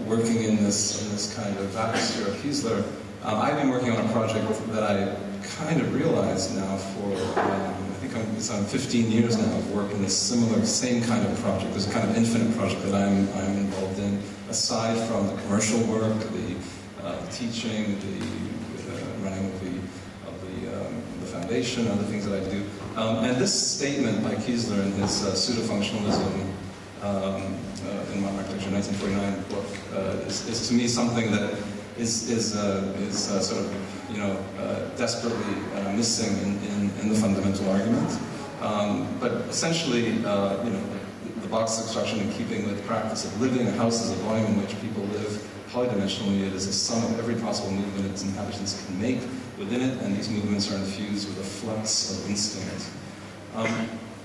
working in this kind of atmosphere of Kiesler, I've been working on a project that I kind of realized now for, I think it's on 15 years now of work in this same kind of project. There's a kind of infinite project that I'm involved in, aside from the commercial work, the teaching, the running of the foundation, other things that I do. And this statement by Kiesler in his Pseudo-Functionalism in Modern Architecture 1949 book is to me something that is sort of, desperately missing in the fundamental argument. But essentially, the box construction, in keeping with the practice of living a house as a volume in which people live polydimensionally, it is a sum of every possible movement its inhabitants can make within it, and these movements are infused with a flux of instinct.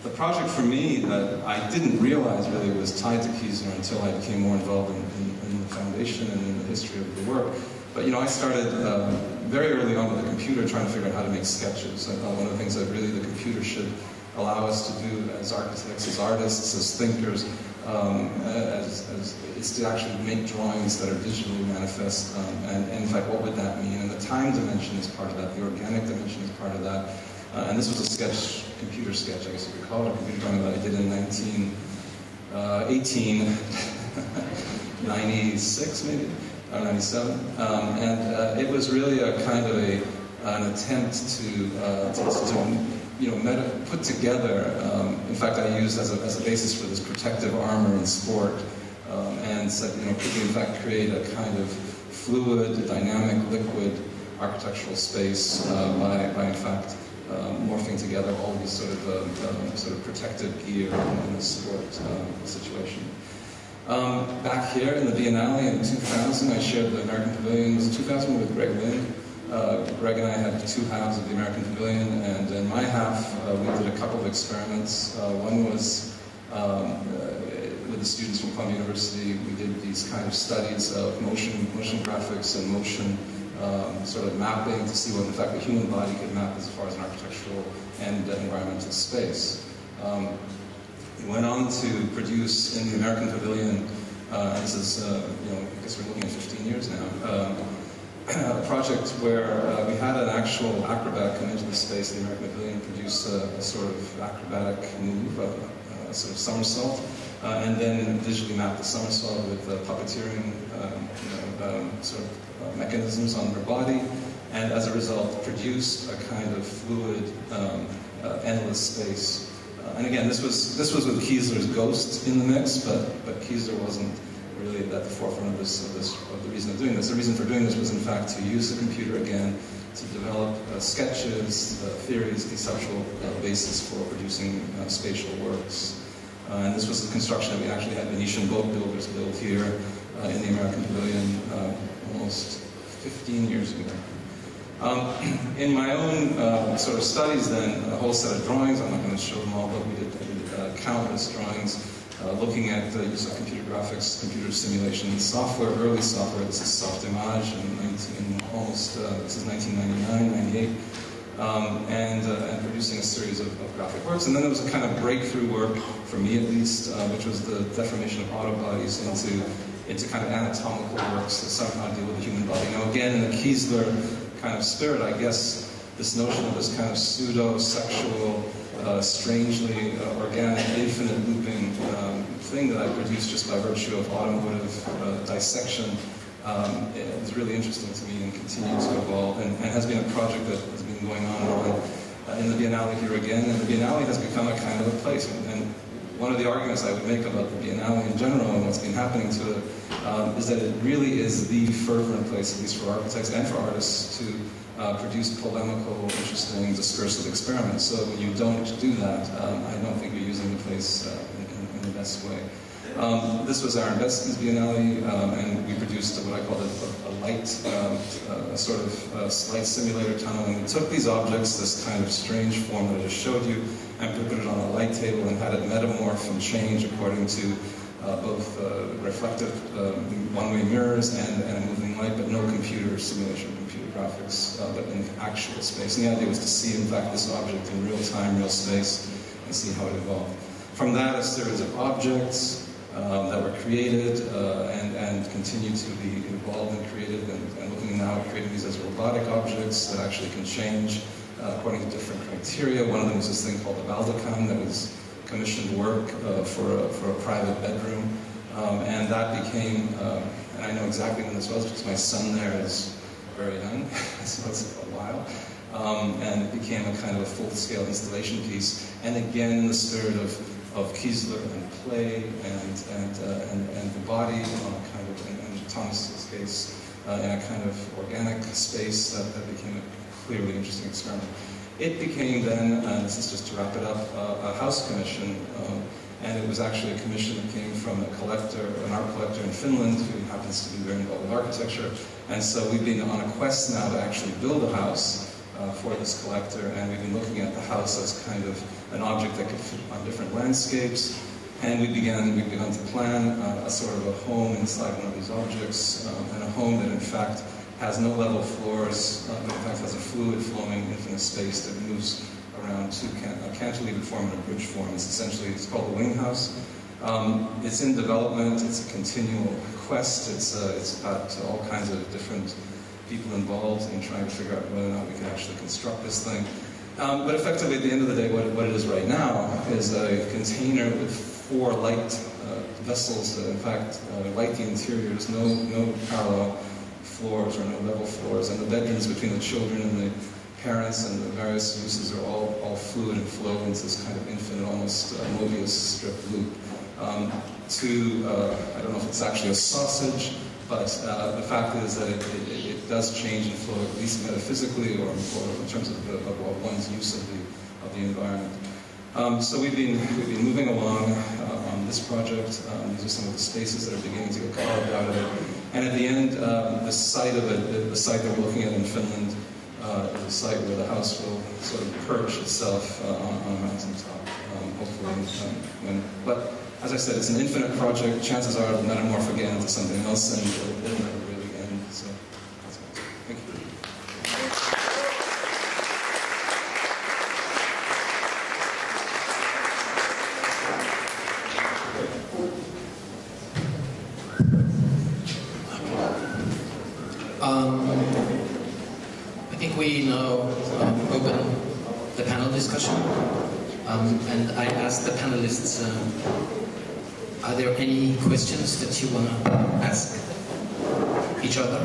The project for me that I didn't realize really was tied to Kiesler until I became more involved in the foundation and in the history of the work. But I started very early on with the computer trying to figure out how to make sketches. I thought one of the things that really the computer should allow us to do as architects, as artists, as thinkers, is to actually make drawings that are visually manifest. And in fact, what would that mean? And the time dimension is part of that. The organic dimension is part of that. And this was a computer sketch, I guess you could call it, a computer drawing that I did in 1996, maybe, or 97. And it was really a kind of an attempt to put together, in fact, I used as a basis for this protective armor in sport, and said, could you in fact create a kind of fluid, dynamic, liquid architectural space by in fact morphing together all these sort of protective gear in a sport situation. Back here in the Biennale in 2000, I shared the American Pavilion. Was it 2000 with Greg Lynn? Greg and I had 2 halves of the American Pavilion, and in my half, we did a couple of experiments. One was with the students from Columbia University. We did these kind of studies of motion graphics and motion sort of mapping to see what, in fact, the human body could map as far as an architectural and environmental space. We went on to produce in the American Pavilion, this is, I guess we're looking at 15 years now, a project where we had an actual acrobat come into the space of the American Pavilion, produce a sort of acrobatic move, a sort of somersault, and then visually map the somersault with puppeteering sort of mechanisms on her body, and as a result produce a kind of fluid, endless space. And again, this was with Kiesler's ghost in the mix, but Kiesler wasn't really at the forefront of the reason of doing this. The reason for doing this was, in fact, to use the computer again to develop sketches, theories, conceptual basis for producing spatial works. And this was the construction that we actually had Venetian boat builders build here in the American Pavilion almost 15 years ago. In my own sort of studies then, a whole set of drawings, I'm not going to show them all, but we did countless drawings looking at the use of computer graphics, computer simulation software, early software. This is Softimage this is 1999, 98, and producing a series of graphic works. And then there was a kind of breakthrough work, for me at least, which was the deformation of auto bodies into kind of anatomical works that somehow deal with the human body. Now again, in the Kiesler kind of spirit, I guess, this notion of this kind of pseudo-sexual, strangely organic, infinite looping thing that I produced just by virtue of automotive dissection is really interesting to me and continues to evolve, and has been a project that has been going on and on in the Biennale here again. And the Biennale has become a kind of a place. And one of the arguments I would make about the Biennale in general and what's been happening to it is that it really is the fervent place, at least for architects and for artists, to produce polemical, interesting, discursive experiments. So when you don't do that, I don't think you're using the place in the best way. This was our Investments Biennale, and we produced what I called a light, sort of light simulator tunnel. And we took these objects, this kind of strange form that I just showed you, and put it on a light table and had it metamorph and change according to both reflective one-way mirrors and a moving light, but no computer simulation, computer graphics, but in actual space. And the idea was to see, in fact, this object in real time, real space, and see how it evolved. From that, a series of objects that were created and continue to be evolved and created, and looking now at creating these as robotic objects that actually can change according to different criteria. One of them was this thing called the Baldacan that was commissioned work for a private bedroom, and that became, and I know exactly when this was because my son there is very young, so it's a while, and it became a kind of a full-scale installation piece, and again in the spirit of Kiesler and play and the body on a kind of, in Tomas's case, in a kind of organic space that became a clearly interesting experiment. It became then, and this is just to wrap it up, a house commission, and it was actually a commission that came from a collector, an art collector in Finland who happens to be very involved with architecture, and so we've been on a quest now to actually build a house for this collector, and we've been looking at the house as kind of an object that could fit on different landscapes, and we've begun to plan a sort of a home inside one of these objects, and a home that in fact has no level floors, but in fact has a fluid flowing infinite space that moves around to a cantilever form and a bridge form. It's called the Wing House. It's in development, it's a continual quest, it's got all kinds of different people involved in trying to figure out whether or not we can actually construct this thing. But effectively, at the end of the day, what it is right now is a container with 4 light vessels that, in fact, light the interiors, no parallel floors or no level floors, and the bedrooms between the children and the parents and the various uses are all fluid and flow into this kind of infinite, almost Mobius strip loop. I don't know if it's actually a sausage, but the fact is that it does change and flow, at least metaphysically or in terms of one's use of the environment. So we've been moving along on this project. These are some of the spaces that are beginning to get carved out of it. And at the end, the site of it, the site that we're looking at in Finland, is a site where the house will sort of perch itself on a mountaintop, hopefully. But as I said, it's an infinite project. Chances are it'll metamorph again into something else, and it'll never really end. So that's it. Thank you.
I think we now open the panel discussion, and I asked the panelists, are there any questions that you want to ask each other?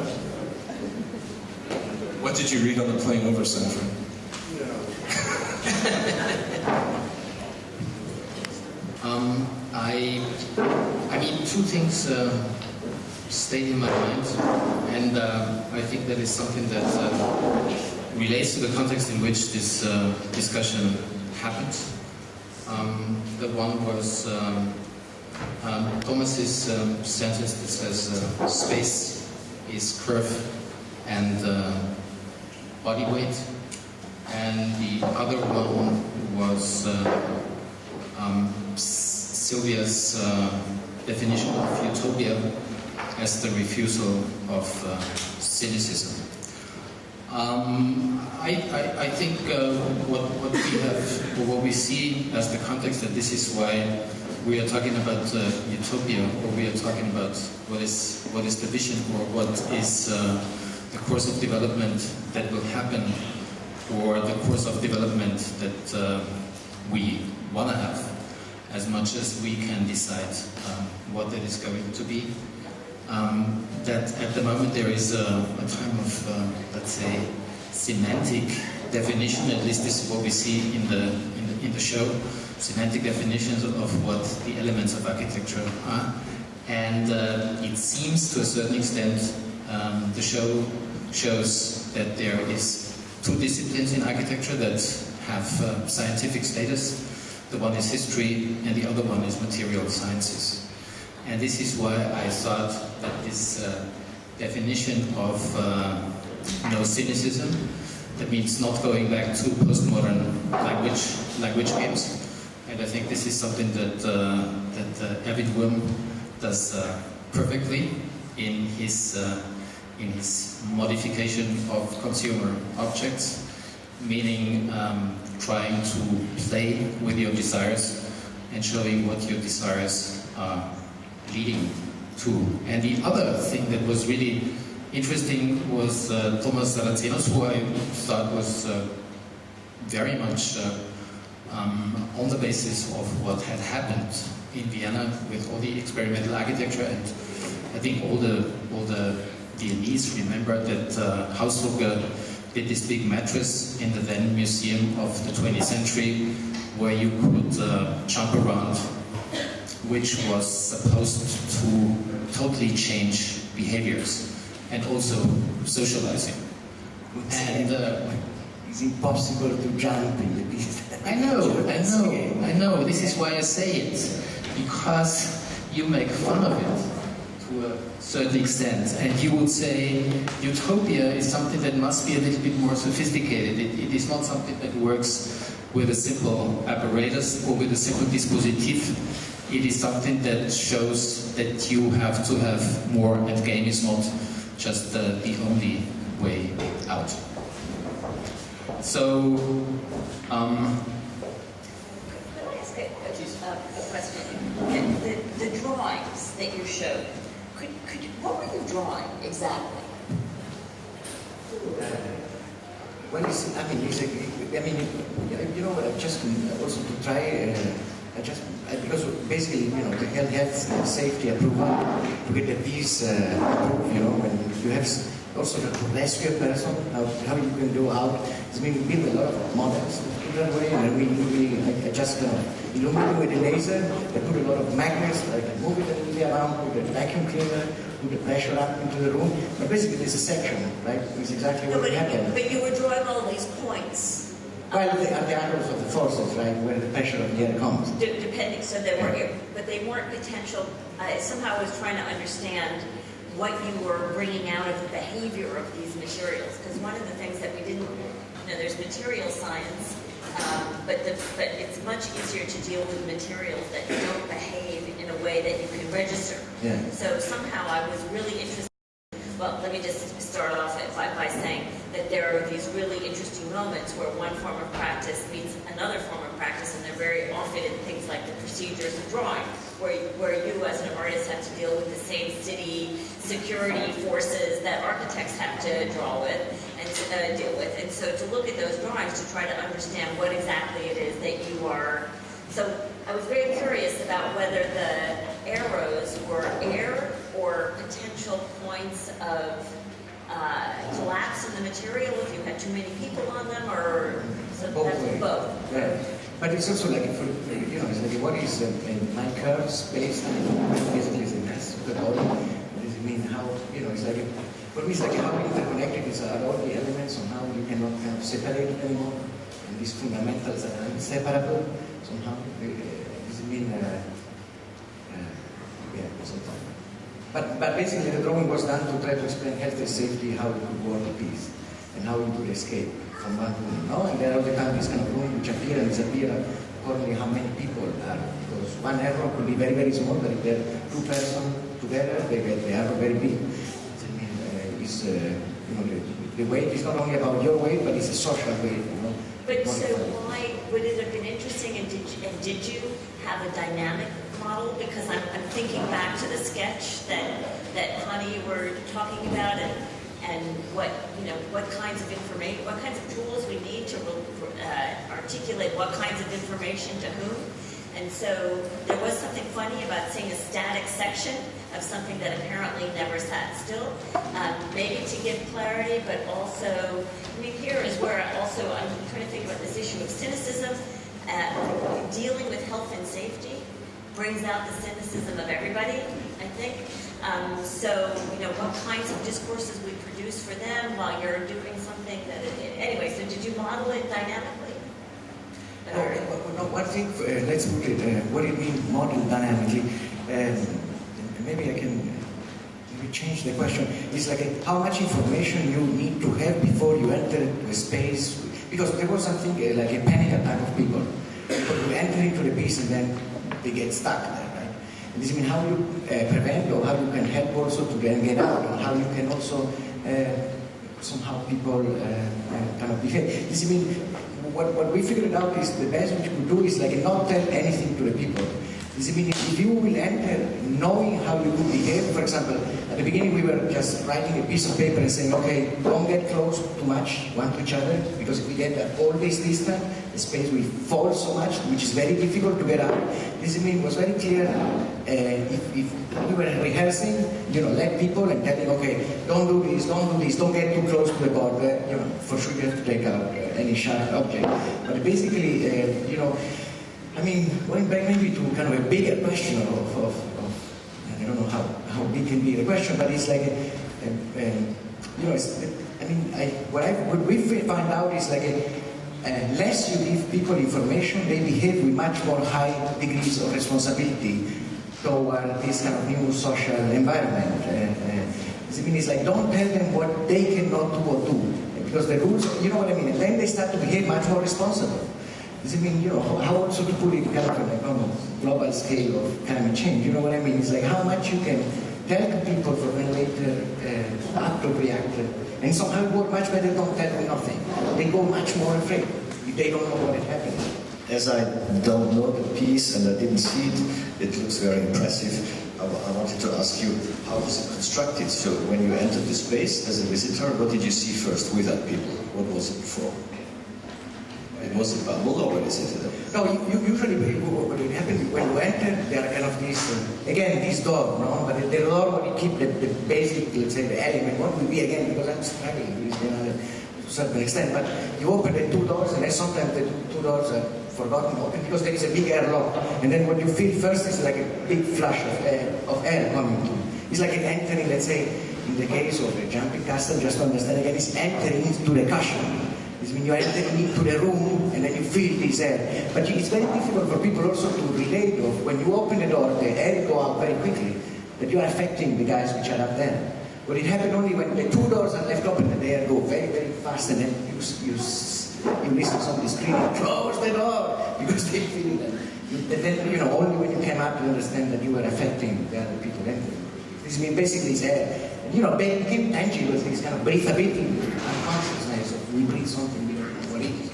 What did you read on the plane over Sanford?
I mean, 2 things stayed in my mind, and I think that is something that relates to the context in which this discussion happened. The one was Thomas's sentence that says space is curve and body weight, and the other one was Sylvia's definition of utopia as the refusal of cynicism. I think what we have, or what we see as the context, and this is why we are talking about utopia, or we are talking about what is the vision, or what is the course of development that will happen, or the course of development that we want to have, as much as we can decide what that is going to be. That at the moment there is a time of, let's say, semantic definition. At least this is what we see in the show. Semantic definitions of what the elements of architecture are, and it seems to a certain extent the show shows that there is two disciplines in architecture that have scientific status. The one is history, and the other one is material sciences. And this is why I thought that this definition of no cynicism, that means not going back to postmodern language games. And I think this is something that Erwin Wurm does perfectly in his modification of consumer objects, meaning trying to play with your desires and showing what your desires are leading to. And the other thing that was really interesting was Tomas Saraceno, who I thought was very much on the basis of what had happened in Vienna with all the experimental architecture, and I think all the Viennese remember that Hausrucker did this big mattress in the then museum of the 20th century, where you could jump around, which was supposed to totally change behaviors and also socializing. And
it's impossible to jump in the beast.
I know. This is why I say it, because you make fun of it to a certain extent, and you would say utopia is something that must be a little bit more sophisticated. It is not something that works with a simple apparatus or with a simple dispositif. It is something that shows that you have to have more, and game is not just the only way out. So,
Can I ask a question? The drawings that you showed, what were you drawing exactly?
Well, it's, I mean, you know, just also to try, because basically, you know, the health safety approval, to get the peace approved, you know, when you have also to rescue a person, how you can do out. I mean, we build a lot of models that way, and I just illuminate with a laser. They put a lot of magnets, like move it a little bit around, put a vacuum cleaner, put the pressure up into the room. But basically, there's a section, right? It's exactly what happened.
But you were drawing all these points.
Well, at the angles of the forces, right, where the pressure of the air comes.
Depending, so they were, but they weren't potential. Somehow I was trying to understand what you were bringing out of the behavior of these materials, because one of the things that we didn't, you know, there's material science, but it's much easier to deal with materials that don't behave in a way that you can register.
Yeah.
So somehow I was really interested. Well, let me just start off by saying that there are these really interesting moments where one form of practice meets another form of practice, and they're very often in things like the procedures of drawing, where you as an artist have to deal with the same city security forces that architects have to draw with and to deal with. And so to look at those drawings to try to understand what exactly it is that you are. So I was very curious about whether the arrows were air or potential points of collapse in the material if you had too many people on them, or so both.
Yeah. But it's also like, you know, it's like what is my curve space? I mean, basically, it's a mass of the body. What does it mean? How, you know, it's like, for me, it's like how interconnected are all the elements, and how you cannot kind of separate it anymore. And these fundamentals are inseparable. Somehow, does it mean? Yeah, something. But basically the drawing was done to try to explain health and safety, how you could go into peace, and how you could escape from one room. No? And there all the time this kind of room which appear and disappear according to how many people are. Because one error could be very, very small, but if there are two persons together, they get the error very big. The weight is not only about your weight, but it's a social weight.
But so why would it have been interesting? And did you have a dynamic model? Because I'm thinking back to the sketch that Hani were talking about, and what kinds of information, what kinds of tools we need to articulate what kinds of information to whom. And so there was something funny about seeing a static section of something that apparently never sat still, maybe to give clarity, but also, I mean, here is where also I'm trying to think about this issue of cynicism. Dealing with health and safety brings out the cynicism of everybody, I think. So, what kinds of discourses we produce for them while you're doing something that, anyway, so did you model it dynamically?
One thing, let's put it, what do you mean model dynamically? Maybe I can change the question. It's like how much information you need to have before you enter the space. Because there was something like a panic attack of people. People who enter into the piece and then they get stuck there, right? And this means how you prevent or how you can help also to get out, or how you can also somehow people kind of behave. This means what we figured out is the best we could do is like not tell anything to the people. This means if you will enter knowing how you could behave, for example, at the beginning we were just writing a piece of paper and saying, okay, don't get close too much one to each other, because if we get all this distance, the space will fall so much, which is very difficult to get out. This means was very clear. If we were rehearsing, let people and tell them, okay, don't do this, don't get too close to the board. For sure you have to take out any sharp object. But basically, I mean, going back maybe to kind of a bigger question of I don't know how big can be the question, but it's like, what we find out is like less you give people information, they behave with much more high degrees of responsibility toward this kind of new social environment. I mean, it's like don't tell them what they cannot do or do, because the rules, you know what I mean, and then they start to behave much more responsible. Does it mean, how also to put it kind of on a global scale of climate change? You know what I mean? It's like how much you can tell the people for when later act or react. And somehow it works much better, don't tell them nothing. They go much more afraid if they don't know what is happening.
As I don't know the piece and I didn't see it, it looks very impressive. I wanted to ask you, how was it constructed? So when you entered the space as a visitor, what did you see first with that people? What was it for? It was a bubble, or what is it?
No, usually what will happen when you enter, there are kind of these, again, this door, no? But the door will keep the basic, let's say, the element. What will be, again, because I'm struggling with this, to a certain extent, but you open the two doors, and then sometimes the two doors are forgotten to open because there is a big airlock. And then what you feel first is like a big flush of air coming to you. It's like an entering, let's say, in the case of a jumping castle, just to understand again, it's entering into the cushion. This means you are entering into the room and then you feel this air. But it's very difficult for people also to relate of when you open the door, the air go out very quickly, that you are affecting the guys which are up there. But it happens only when the two doors are left open and the air go very, very fast, and then you listen to somebody screaming, close the door, because they feel that. And then, only when you came out you understand that you were affecting the other people entering. This means basically it's air. And, they became tangible, this kind of breathability, unconsciousness of we breathe something, we don't know what it is.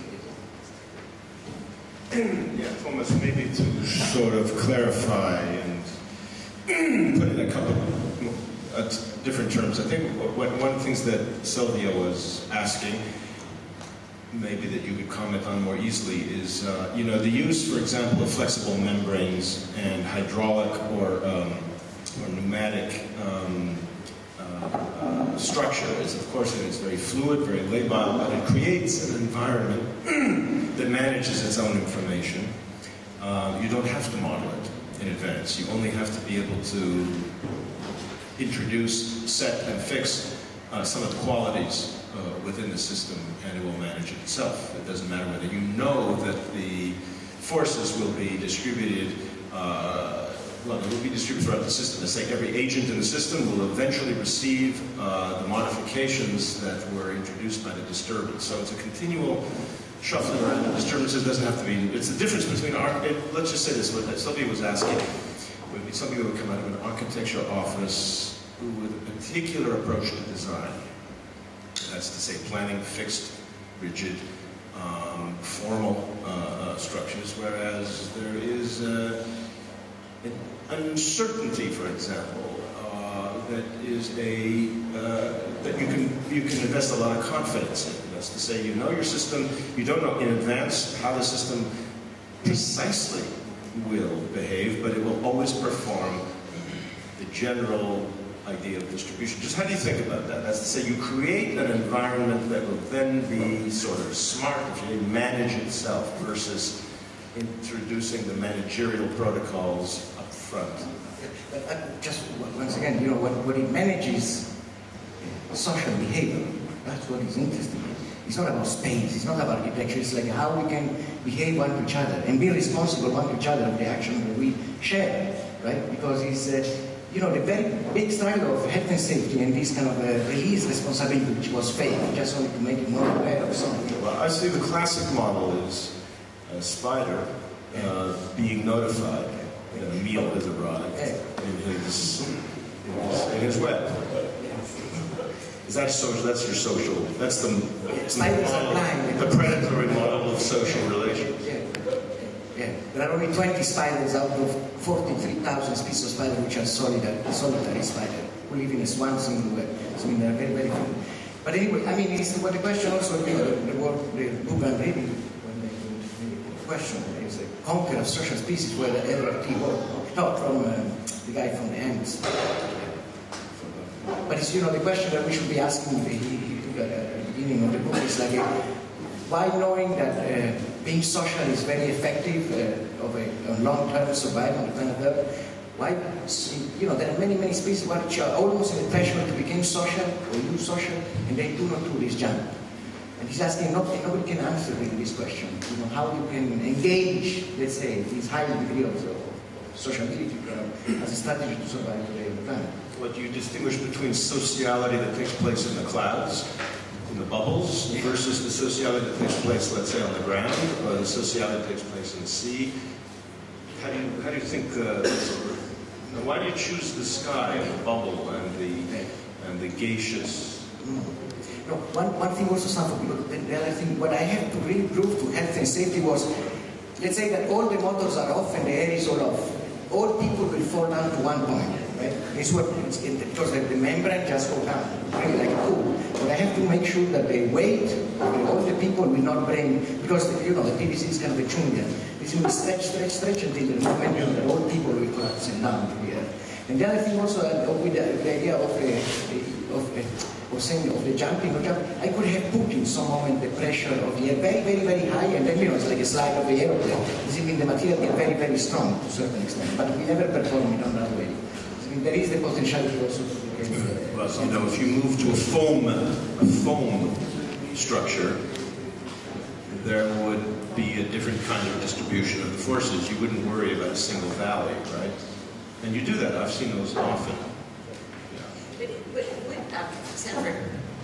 Yeah, Tomas, maybe to sort of clarify and put in a couple of different terms. I think one of the things that Sylvia was asking, maybe that you could comment on more easily, is the use, for example, of flexible membranes and hydraulic or pneumatic structure is, of course, it's very fluid, very labile, but it creates an environment that manages its own information. You don't have to model it in advance. You only have to be able to introduce, set, and fix some of the qualities within the system, and it will manage it itself. It doesn't matter whether you know that the forces will be distributed well, it will be distributed throughout the system. It's like every agent in the system will eventually receive the modifications that were introduced by the disturbance. So it's a continual shuffling around the disturbances. Doesn't have to be. It's the difference between let's just say this: what Sylvia was asking would be something that would come out of an architecture office with a particular approach to design. That's to say, planning fixed, rigid, formal structures, whereas there is an uncertainty, for example, that is that you can invest a lot of confidence in. That's to say, you know your system, you don't know in advance how the system precisely will behave, but it will always perform the general idea of distribution. Just how do you think about that? That's to say, you create an environment that will then be sort of smart, if you manage itself, versus introducing the managerial protocols up front.
But just once again, you know, what it manages social behavior. That's what is interesting. It's not about space, it's not about architecture, it's like how we can behave one to each other and be responsible one to each other of the action that we share, right? Because it's, you know, the very big struggle of health and safety and this kind of release responsibility, which was fake, just only to make it more aware of something.
Well, I see the classic model is a spider being notified that a meal has arrived in his web. Is that social? That's your social. That's the model, the predatory model of social relations.
Yeah. There are only 20 spiders out of 43,000 species of spiders which are solitary spiders who live in one single web. So I mean, they're very, very few. But anyway, I mean, it's what the question also, you know, the book I'm reading, when the question is the conquer of social species, where the Edward T. Wurm, not from the guy from the ants. But it's, you know, the question that we should be asking at the beginning of the book is like, why knowing that being social is very effective on long-term survival on the planet Earth, why, you know, there are many, many species which are almost in the threshold to become social or use social, and they do not do this jump. And he's asking, nobody can answer really this question, you know, how you can engage, let's say, this high degree of sociability as a strategy to survive today on the planet.
What do you distinguish between sociality that takes place in the clouds, in the bubbles, versus the sociality that takes place, let's say, on the ground, or the sociality that takes place in the sea? How do you think? Why do you choose the sky, the bubble, and the gaseous?
No, one thing also, Sanford, because the other thing, what I had to really prove to health and safety was, let's say that all the motors are off and the air is all off. All people will fall down to one point, right? It's because the membrane just goes down, really like a pool. But I have to make sure that the weight of all the people will not bring, because you know the PVC is kind of a chewing gum. This will stretch until the momentum that all people will collapse and down to the earth. And the other thing also, with the idea of saying of the jumping, I could have put in some moment the pressure of the air very, very, very high, and then, you know, it's like a slide of the aeroplane. This means the material get very, very strong to a certain extent, but we never perform it on that way. I mean, there is the potentiality also to become...
Well, you know, if you move to a foam structure, there would be a different kind of distribution of the forces. You wouldn't worry about a single valley, right? And you do that. I've seen those often.
Sanford,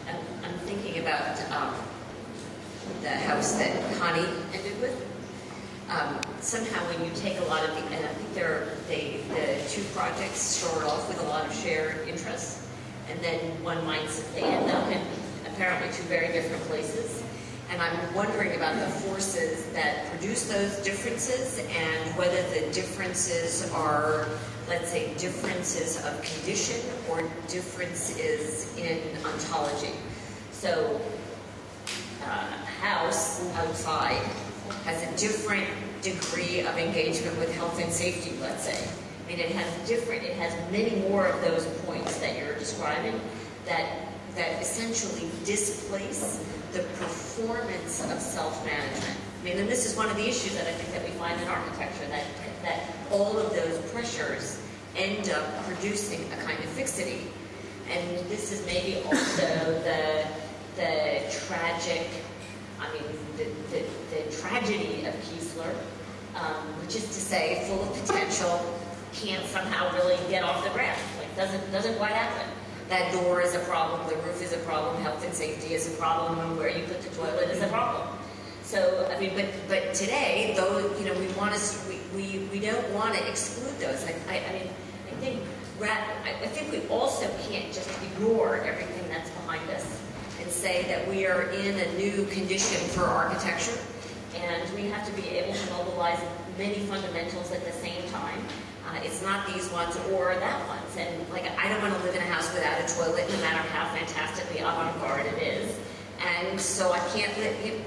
I'm thinking about the house that Hani ended with. Somehow when you take a lot of the, and I think the two projects start off with a lot of shared interests, and then they end up in apparently two very different places. And I'm wondering about the forces that produce those differences and whether the differences are, let's say, differences of condition or differences in ontology. So a house outside has a different degree of engagement with health and safety, let's say. I mean, it has many more of those points that you're describing that essentially displace the performance of self-management. I mean, and this is one of the issues that I think that we find in architecture, that all of those pressures end up producing a kind of fixity. And this is maybe also the tragic, I mean, the tragedy of Kiesler, which is to say, full of potential, can't somehow really get off the ground. Like, doesn't quite happen. That door is a problem, the roof is a problem, health and safety is a problem, and where you put the toilet is a problem. So I mean, but today, though, you know, we don't want to exclude those. I think we also can't just ignore everything that's behind us and say that we are in a new condition for architecture, and we have to be able to mobilize many fundamentals at the same time. It's not these ones or that ones. And like, I don't want to live in a house without a toilet, no matter how fantastically avant-garde it is. And so I can't live,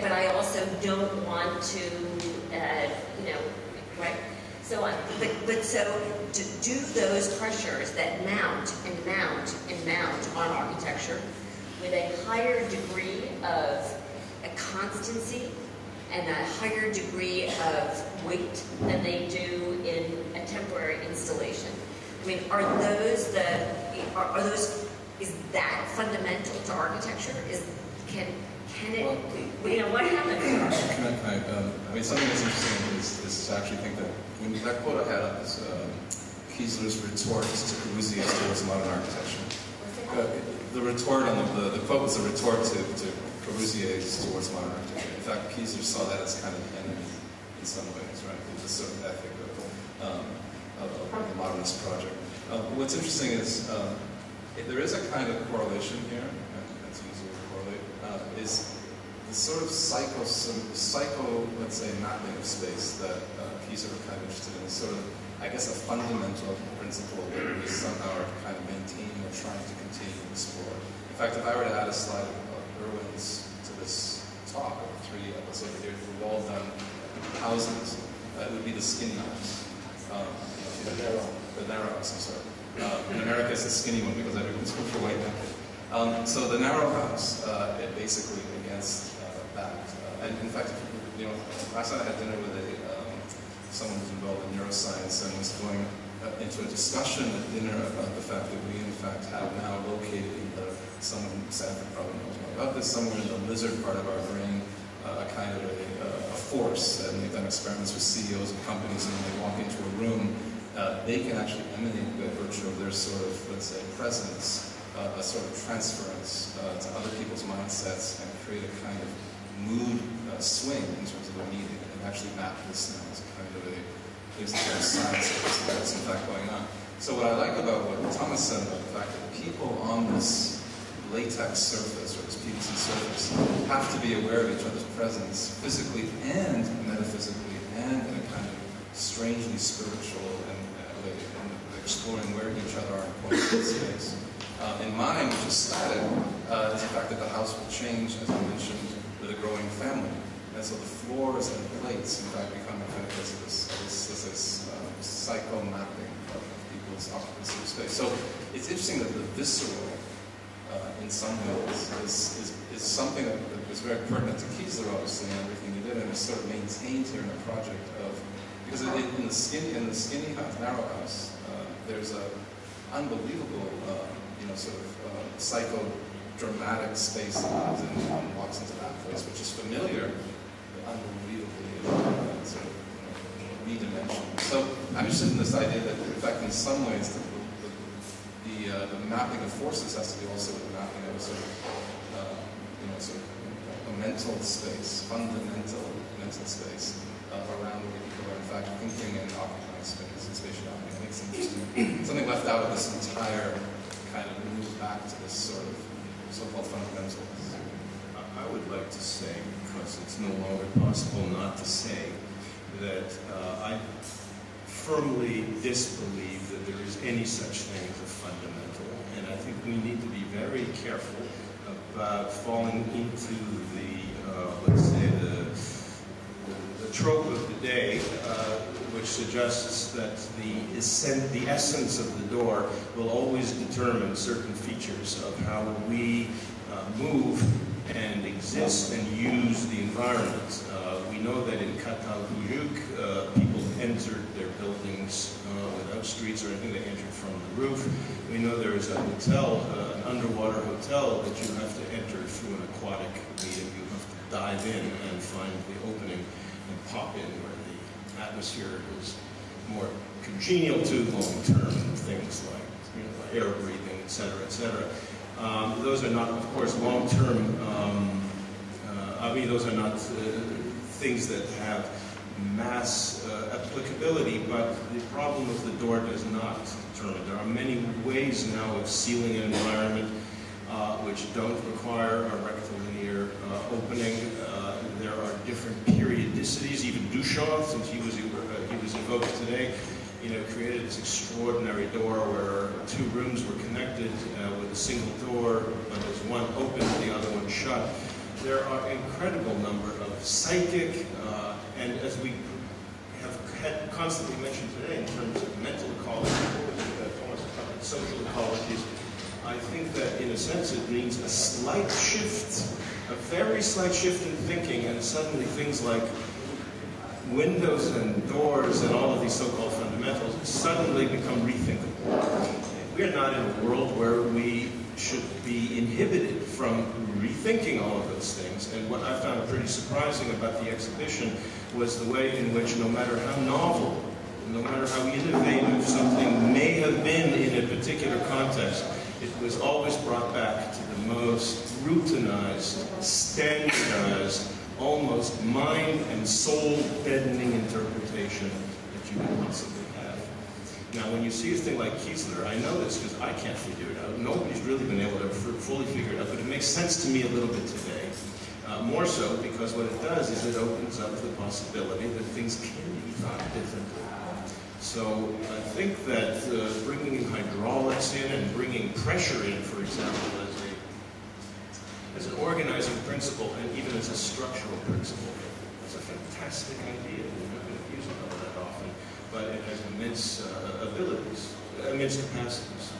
but I also don't want to, you know, right? So, so to do those pressures that mount and mount and mount on architecture with a higher degree of a constancy and a higher degree of weight than they do in a temporary installation. I mean, is that fundamental to architecture? Can it, you know, what happens?
I mean, something that's interesting is to actually think that when that quote I had up is Kiesler's retort to Corbusier's towards modern architecture. The retort on the quote was a retort to Corbusier's towards modern architecture. In fact, Kiesler saw that as kind of an enemy in some ways, right? The sort of ethic of the modernist project. What's interesting is there is a kind of correlation here, and that's easy to correlate, is the sort of psycho, let's say, mapping of space that Kiesler was kind of interested in. Sort of, I guess, a fundamental principle that we somehow are kind of maintaining or trying to continue to explore. In fact, if I were to add a slide of Erwin's to this talk of 3 episodes here, we've all done houses, it would be the skinny house. The narrow house, I'm sorry. In America, it's the skinny one because everyone's overweight now. So the narrow house, it basically against that. And in fact, you know, last night I had dinner with someone who's involved in neuroscience and was going into a discussion at dinner about the fact that we, in fact, have now located someone, Sanford probably knows more about this, somewhere in the lizard part of our brain, a kind of a force. And they've done experiments with CEOs of companies, and when they walk into a room, they can actually emanate by virtue of their sort of, let's say, presence, a sort of transference to other people's mindsets and create a kind of mood swing in terms of a meeting, and actually map this now as a kind of there's a kind of science that's in fact going on. So what I like about what Tomas said about the fact that people on this latex surface, or this PVC surface, have to be aware of each other's presence physically and metaphysically and in a kind of strangely spiritual and exploring where each other are in points in space. In mine, which is static, is the fact that the house will change, as I mentioned, with a growing family. And so the floors and plates, in fact, become a kind of this psycho-mapping of people's occupancy of space. So it's interesting that the visceral, in some ways, is something that is very pertinent to Kiesler, obviously, and everything he did, and is sort of maintained here in a project of, because in the skinny house, narrow house, there's a unbelievable, you know, sort of psycho-dramatic space that lives in and walks into that place, which is familiar, but unbelievably sort of, you know, redimensioned. So I'm interested in this idea that, in fact, in some ways, the mapping of forces has to be also the mapping of a sort of, you know, sort of a mental space, fundamental mental space around where people are, in fact, thinking and occupying space and spatiality. I think it's interesting. Something left out of this entire kind of move back to this sort of so-called fundamentals.
I would like to say, because it's no longer possible not to say, that I firmly disbelieve that there is any such thing as a fundamental, and I think we need to be very careful about falling into the, let's say, the trope of the day, which suggests that the essence of the door will always determine certain features of how we move and exist and use the environment. We know that in Katalhuyuk, people entered their buildings without streets or anything. They entered from the roof. We know there is a hotel, an underwater hotel, that you have to enter through an aquatic medium. You have to dive in and find the opening and pop in where the atmosphere is more congenial to long-term things like, you know, air breathing, et cetera, et cetera. Those are not, of course, long-term I mean, those are not things that have mass applicability, but the problem of the door does not determine. There are many ways now of sealing an environment which don't require a rectilinear opening. There are different periodicities. Even Duchamp, since he was evoked today, created this extraordinary door where two rooms were connected with a single door, but there's one open, the other one shut. There are an incredible number of psychic, and as we have had constantly mentioned today in terms of mental ecology, Tomas talked about social ecologies, I think that in a sense it means a slight shift, a very slight shift in thinking, and suddenly things like windows and doors and all of these so-called fundamentals suddenly become rethinkable. We are not in a world where we should be inhibited from rethinking all of those things. And what I found pretty surprising about the exhibition was the way in which, no matter how novel, no matter how innovative something may have been in a particular context, it was always brought back to the most routinized, standardized, almost mind and soul deadening interpretation that you could possibly have. Now, when you see a thing like Kiesler, I know this because I can't figure it out. Nobody's really been able to fully figure it out, but it makes sense to me a little bit today. More so because what it does is it opens up the possibility that things can be thought differently. So I think that bringing hydraulics in and bringing pressure in, for example, as an organizing principle and even as a structural principle, it's a fantastic idea. We're not going to use it all that often, but it has immense abilities, immense capacities.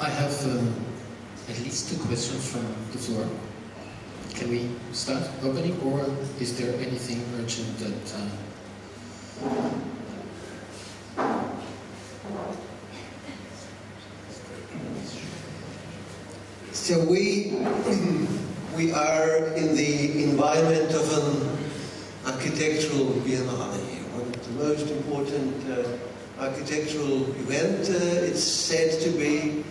I have at least 2 questions from the floor. Can we start opening, or is there anything urgent that...
So we are in the environment of an architectural biennale, one of the most important architectural event. It's said to be.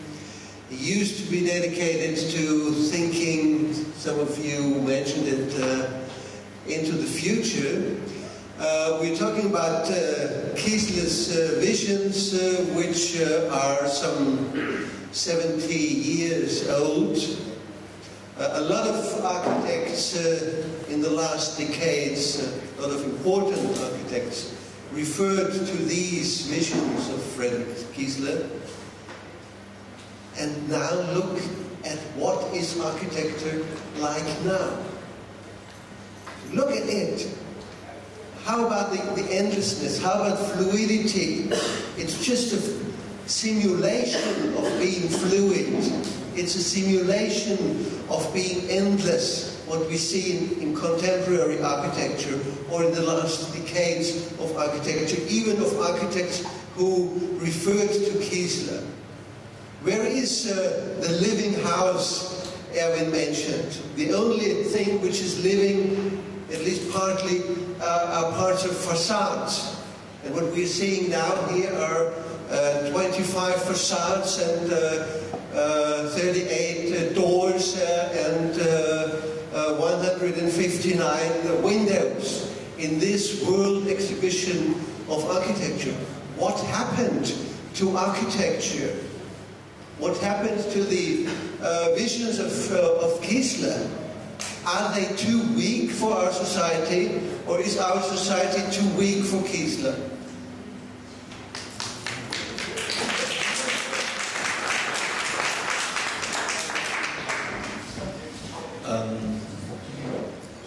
It used to be dedicated to thinking, some of you mentioned it, into the future. We're talking about Kiesler's visions, which are some 70 years old. A lot of architects in the last decades, a lot of important architects, referred to these visions of Friedrich Kiesler. And now look at what is architecture like now. Look at it. How about the endlessness? How about fluidity? It's just a simulation of being fluid. It's a simulation of being endless, what we see in contemporary architecture or in the last decades of architecture, even of architects who referred to Kiesler. Where is the living house Erwin mentioned? The only thing which is living, at least partly, are parts of facades. And what we're seeing now here are 25 facades and 38 doors and 159 windows in this World Exhibition of Architecture. What happened to architecture? What happened to the visions of Kiesler? Are they too weak for our society, or is our society too weak for Kiesler?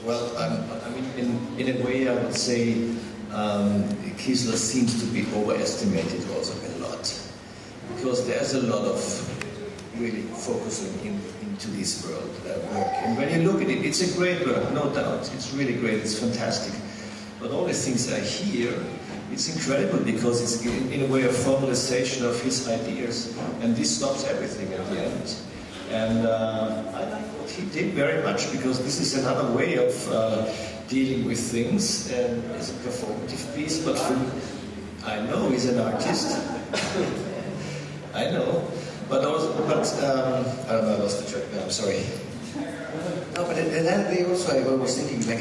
Well, I mean, in a way, I would say Kiesler seems to be overestimated also a lot, because there's a lot of really focusing into this world work. And when you look at it, it's a great work, no doubt. It's really great, it's fantastic. But all these things are here. It's incredible because it's in a way a formalization of his ideas, and this stops everything at the end. And I like what he did very much, because this is another way of dealing with things, and it's a performative piece. But I know he's an artist. I know. But
what? I don't know, I lost the track now, I'm sorry. No, but another day also I was thinking, like,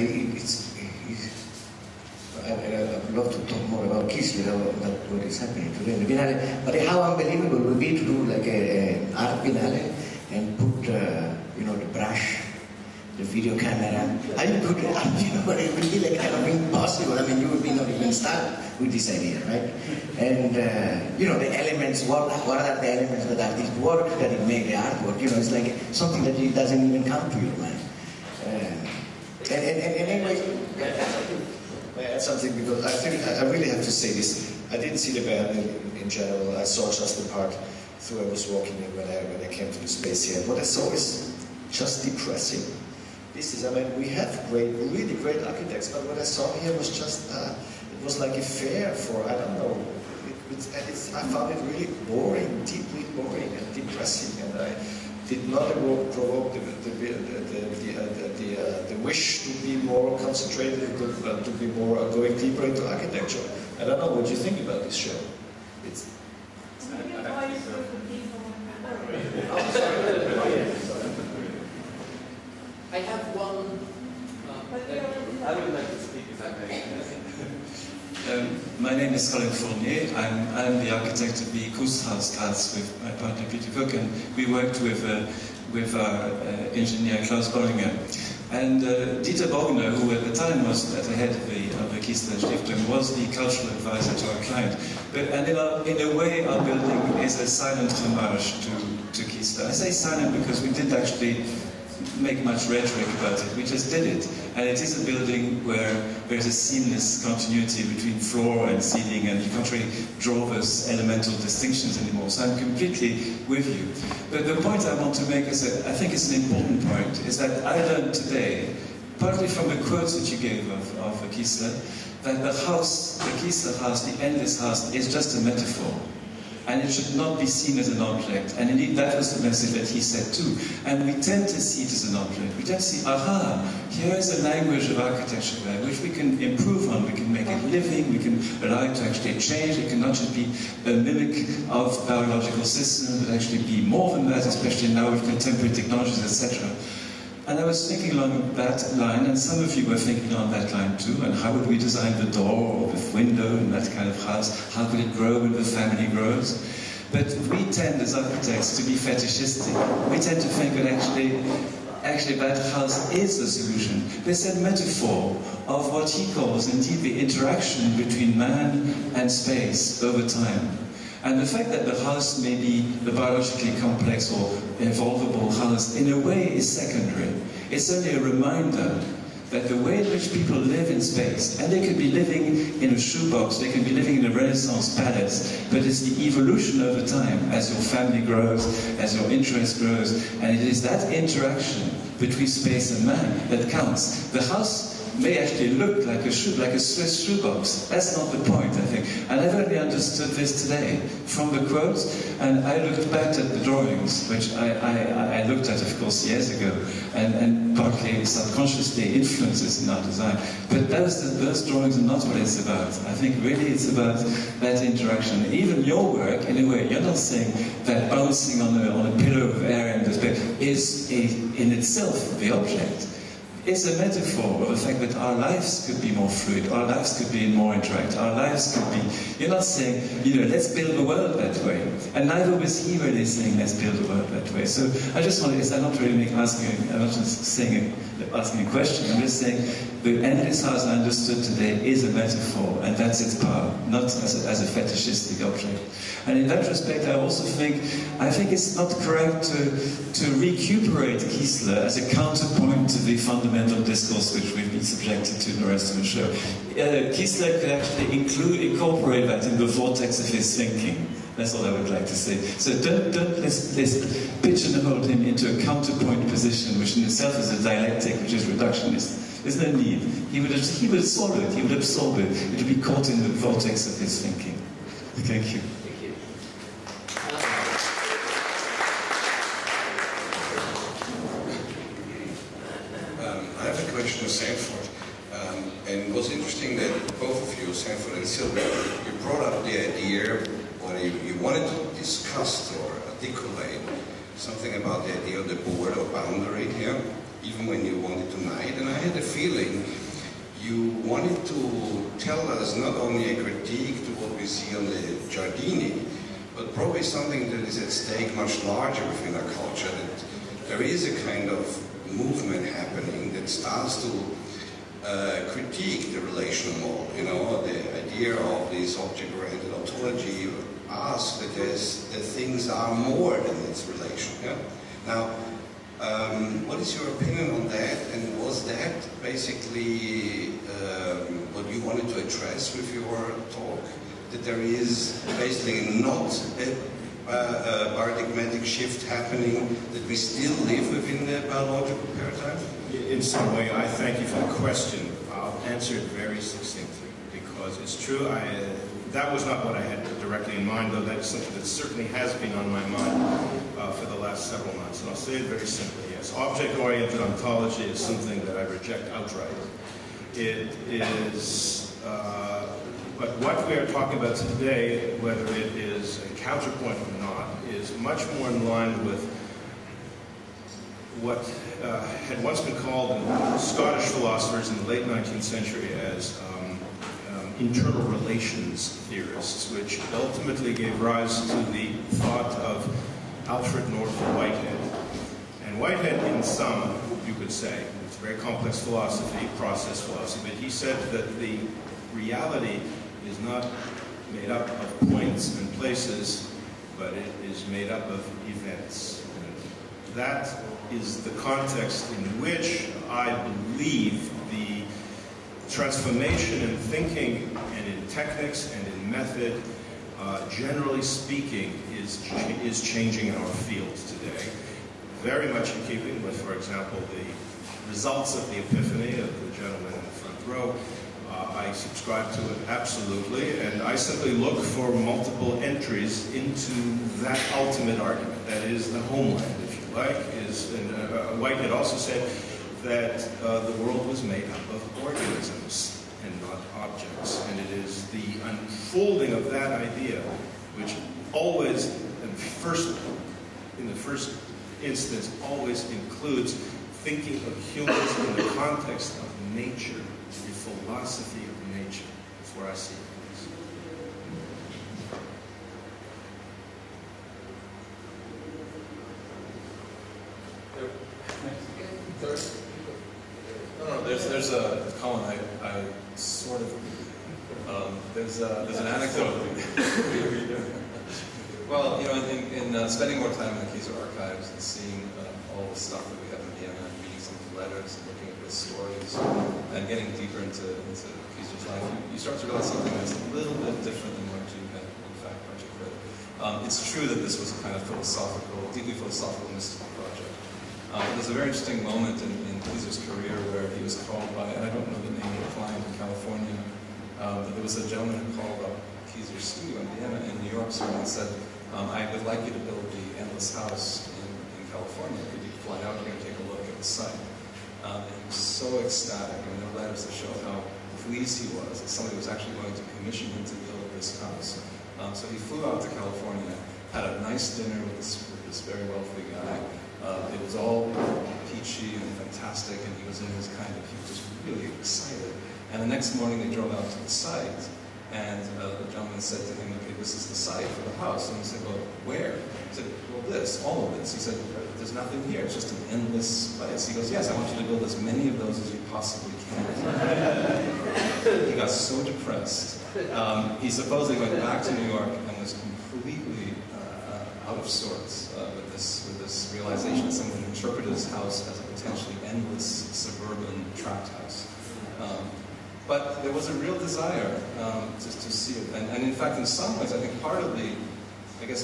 I'd love to talk more about Kiesler, about what is happening today in the Biennale, but how unbelievable it would be to do like an art Biennale and put, the brush, the video camera. I didn't put it up, but it would be like kind of impossible. I mean, you would be not even start with this idea, right? And, the elements, what are the elements that are this work that it made, the artwork, it's like something that it doesn't even come to your mind. And anyway,
may I add something, because I think I really have to say this. I didn't see the band in general. I saw just the part through I was walking in when I came to the space here. What I saw is just depressing. We have really great architects, but what I saw here was just, it was like a fair for, I don't know, I found it really boring, deeply boring and depressing, and I did not provoke the wish to be more concentrated, to be more going deeper into architecture. I don't know what you think about this show.
I have one. I would like to speak if I may.
My name is Colin Fournier. I'm the architect of the Kunsthausgraz with my partner Peter Cook, and we worked with our engineer Klaus Bogner. And Dieter Bogner, who at the time was at the head of the Kiesler Stiftung, was the cultural advisor to our client. And in a way, our building is a silent homage to Kiesler. I say silent because we didn't actually make much rhetoric about it. We just did it. And it is a building where there's a seamless continuity between floor and ceiling, and you can't really draw those elemental distinctions anymore. So I'm completely with you. But the point I want to make is that I think it's an important point, is that I learned today, partly from the quotes that you gave of Kiesler, that the Kiesler house, the endless house, is just a metaphor. And it should not be seen as an object. And indeed, that was the message that he said too. And we tend to see it as an object. We tend to see, aha, here is a language of architecture there, which we can improve on. We can make it living, we can allow it to actually change. It can not just be a mimic of biological systems, but actually be more than that, especially now with contemporary technologies, etc. And I was thinking along that line, and some of you were thinking on that line too, and how would we design the door or the window in that kind of house? How could it grow when the family grows? But we tend as architects to be fetishistic. We tend to think that actually that house is the solution. It's a metaphor of what he calls indeed the interaction between man and space over time. And the fact that the house may be the biologically complex or evolvable house in a way is secondary. It's only a reminder that the way in which people live in space, and they could be living in a shoebox, they can be living in a Renaissance palace, but it's the evolution over time as your family grows, as your interest grows, and it is that interaction between space and man that counts. The house may actually look like a Swiss shoebox. That's not the point, I think. And I've only understood this today from the quotes, and I looked back at the drawings, which I looked at, of course, years ago, and partly subconsciously influences in our design. But those drawings are not what it's about. I think really it's about that interaction. Even your work, in a way, you're not saying that bouncing on a pillow of air in the space is in itself the object. It's a metaphor of the fact that our lives could be more fluid, our lives could be more interactive, our lives could be... You're not saying, let's build the world that way. And neither was he really saying, let's build the world that way. So I just wanted to, I'm not just asking a question, I'm just saying the endless house I understood today is a metaphor, and that's its power, not as a fetishistic object. And in that respect, I also think it's not correct to recuperate Kiesler as a counterpoint to the fundamental discourse which we've been subjected to in the rest of the show. Kiesler could actually incorporate that in the vortex of his thinking. That's all I would like to say. So let's pigeonhole him into a counterpoint position, which in itself is a dialectic, which is reductionist. There's no need. He would swallow it, he would absorb it. It would be caught in the vortex of his thinking. Thank you.
I have a question to Sanford. And what's interesting that both of you, Sanford and Sylvia, you brought up the idea when you wanted to discuss or articulate something about the idea of the border or boundary here, even when you wanted to night. And I had a feeling you wanted to tell us not only a critique to what we see on the Giardini, but probably something that is at stake much larger within our culture, that there is a kind of movement happening that starts to critique the relational model, you know, the idea of this object-oriented ontology, asks that things are more than its relation. Yeah? Now, what is your opinion on that, and was that basically what you wanted to address with your talk? That there is basically not a paradigmatic shift happening, that we still live within the biological paradigm?
In some way, I thank you for the question. I'll answer it very succinctly, because it's true, that was not what I had directly in mind, though that's something that certainly has been on my mind for the last several months. And I'll say it very simply, yes. Object-oriented ontology is something that I reject outright. It is, but what we are talking about today, whether it is a counterpoint or not, is much more in line with what had once been called in Scottish philosophers in the late 19th century as internal relations theorists, which ultimately gave rise to the thought of Alfred North Whitehead. And Whitehead, in sum, you could say, it's very complex philosophy, process philosophy, but he said that the reality is not made up of points and places, but it is made up of events. And that is the context in which I believe the transformation in thinking and in techniques and in method, generally speaking, is changing in our field today. Very much in keeping with, for example, the results of the epiphany of the gentleman in the front row. I subscribe to it absolutely, and I simply look for multiple entries into that ultimate argument. That is the homeland, if you like. And Whitehead also said that the world was made up of organisms and not objects. And it is the unfolding of that idea which always, in the first instance, always includes thinking of humans in the context of nature, the philosophy of nature. That's where I see
things. No, there's a Colin. I sort of there's an anecdote. Well, you know, in spending more time in the Kiesler archives and seeing all the stuff that we have in Vienna, and reading some of the letters and looking at the stories and getting deeper into Kiesler's life, you start to realize something that's a little bit different than what you had in fact articulated. It's true that this was a kind of deeply philosophical, mystical project. There's a very interesting moment in Kiesler's career where he was called by, and I don't know the name of the client in California, but there was a gentleman who called up Kiesler's studio in Vienna and New York and said, I would like you to build the Endless House in California. Could you fly out here and take a look at the site? And he was so ecstatic. I mean, there are letters that show how pleased he was that somebody was actually going to commission him to build this house. So he flew out to California, had a nice dinner with this very wealthy guy. It was all peachy and fantastic, and he was he was just really excited. And the next morning they drove out to the site, and the gentleman said to him, okay, this is the site for the house. And he said, well, where? He said, well, all of this. He said, there's nothing here, it's just an endless place. He goes, yes, I want you to build as many of those as you possibly can. He got so depressed. He supposedly went back to New York and was completely out of sorts with this realization that someone interpreted his house as a potentially endless suburban tract house. But there was a real desire to see it. And in fact, in some ways, I think part of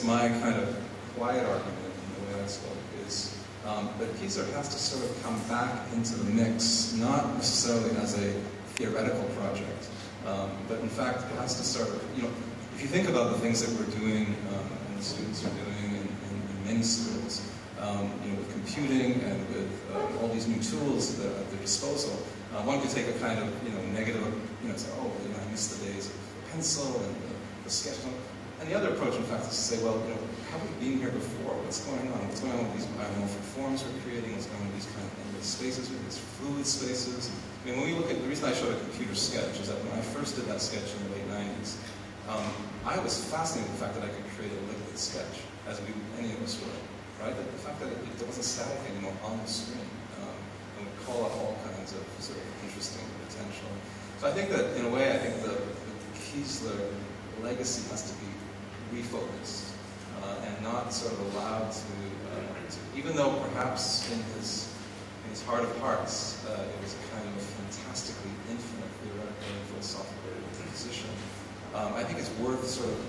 my kind of quiet argument in the way I spoke is that Kiesler has to sort of come back into the mix, not necessarily as a theoretical project, but in fact, it has to sort of, if you think about the things that we're doing and the students are doing in many schools, with computing and with all these new tools that are at their disposal, one could take a kind of, negative, say, I miss the days of the pencil and the sketch. And the other approach, in fact, is to say, well, have we been here before? What's going on? What's going on with these biomorphic forms we're creating? What's going on with these kind of endless spaces, with these fluid spaces? I mean, when we look at, the reason I showed a computer sketch is that when I first did that sketch in the late 90s, I was fascinated with the fact that I could create a liquid sketch, as any of us were, right? The fact that it wasn't static anymore on the screen, and would call up all kinds of sort of interesting potential. So I think that, in a way, I think the Kiesler legacy has to be refocused and not sort of allowed to, even though perhaps in his heart of hearts it was a kind of a fantastically infinite theoretical and philosophical position, I think it's worth sort of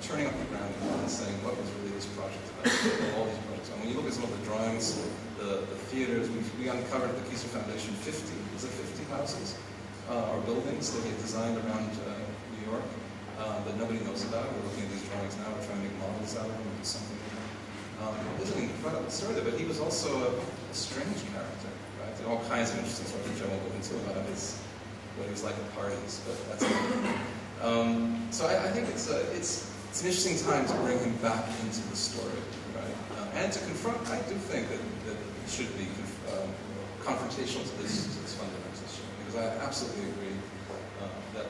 turning up the ground and saying what was really this project about, all these projects. And when you look at some of the drawings, the theaters, we uncovered at the Kiesler Foundation 50 houses or buildings that he had designed around New York that nobody knows about. We're looking at these drawings now, we're trying to make models out of them and do something with them. It was an incredible story, but he was also a strange character, right? There are all kinds of interesting stories which I won't go into about what he was like at parties, but that's so I think it's an interesting time to bring him back into the story, right? And to confront, I do think that it should be confrontational to this fundamental issue, because I absolutely agree that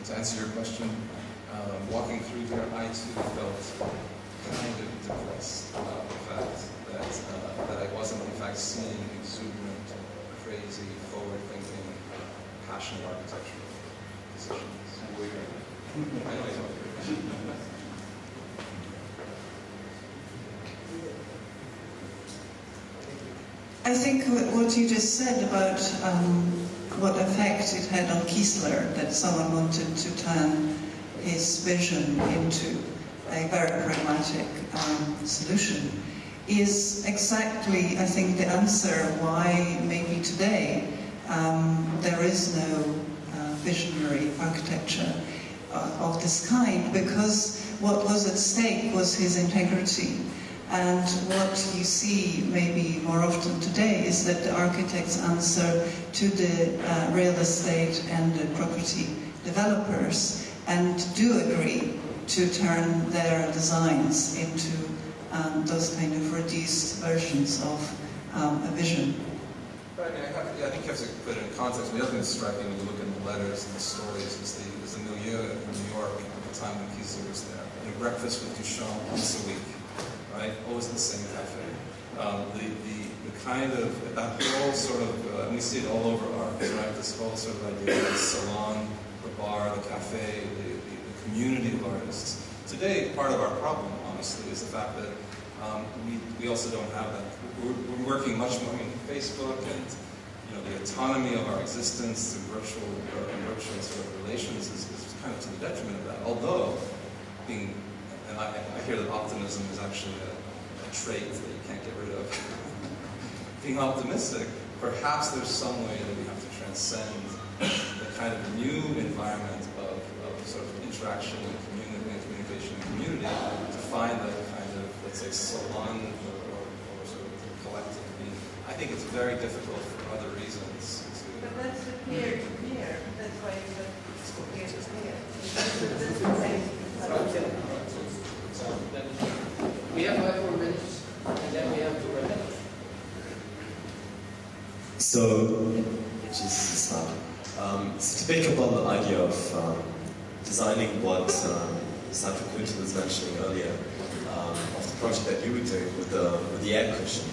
to answer your question, walking through here, I too felt kind of depressed about the fact that I wasn't in fact seeing exuberant, crazy, forward-thinking, passionate architectural positions. I know he's not here.
I think what you just said about what effect it had on Kiesler, that someone wanted to turn his vision into a very pragmatic solution, is exactly, I think, the answer why maybe today there is no visionary architecture of this kind, because what was at stake was his integrity. And what you see maybe more often today is that the architects answer to the real estate and the property developers and do agree to turn their designs into those kind of reduced versions of a vision.
Right, I think you have to put it in context. The other thing that's striking when you look at the letters and the stories is the milieu in New York at the time when Kiesler was there. Breakfast with Duchamp once a week. Right? Always the same cafe. The kind of, that whole sort of, and we see it all over art, right? This whole sort of idea of the salon, the bar, the cafe, the community of artists. Today, part of our problem, honestly, is the fact that we also don't have that. We're working much more, Facebook and the autonomy of our existence through virtual sort of relations is kind of to the detriment of that. Although, and I hear that optimism is actually a trait that you can't get rid of. Being optimistic, perhaps there's some way that we have to transcend the kind of new environment of sort of interaction and communication and community to find that kind of, let's say, salon or sort of collective meaning. I think it's very difficult for other reasons.
But that's the peer-to-peer. That's why you said peer-to-peer.
We have 5 more minutes, and then we have to wrap up.
So, so to pick up on the idea of designing what Sanford Kwinter was mentioning earlier, of the project that you were doing with the air cushion,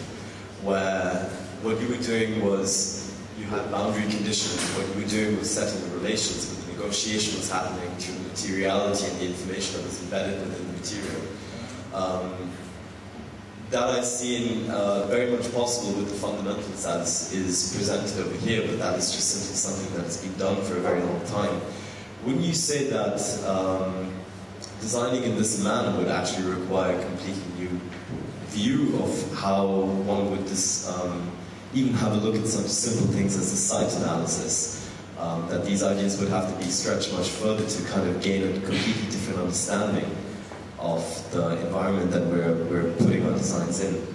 where what you were doing was you had boundary conditions, what you were doing was setting the relations, but the negotiation was happening through the materiality and the information that was embedded within the material. That I've seen very much possible with the fundamentals as is presented over here, but that is just simply something that has been done for a very long time. Wouldn't you say that designing in this manner would actually require a completely new view of how one would even have a look at some simple things as a site analysis? That these ideas would have to be stretched much further to kind of gain a completely different understanding of the environment that we're putting our designs in.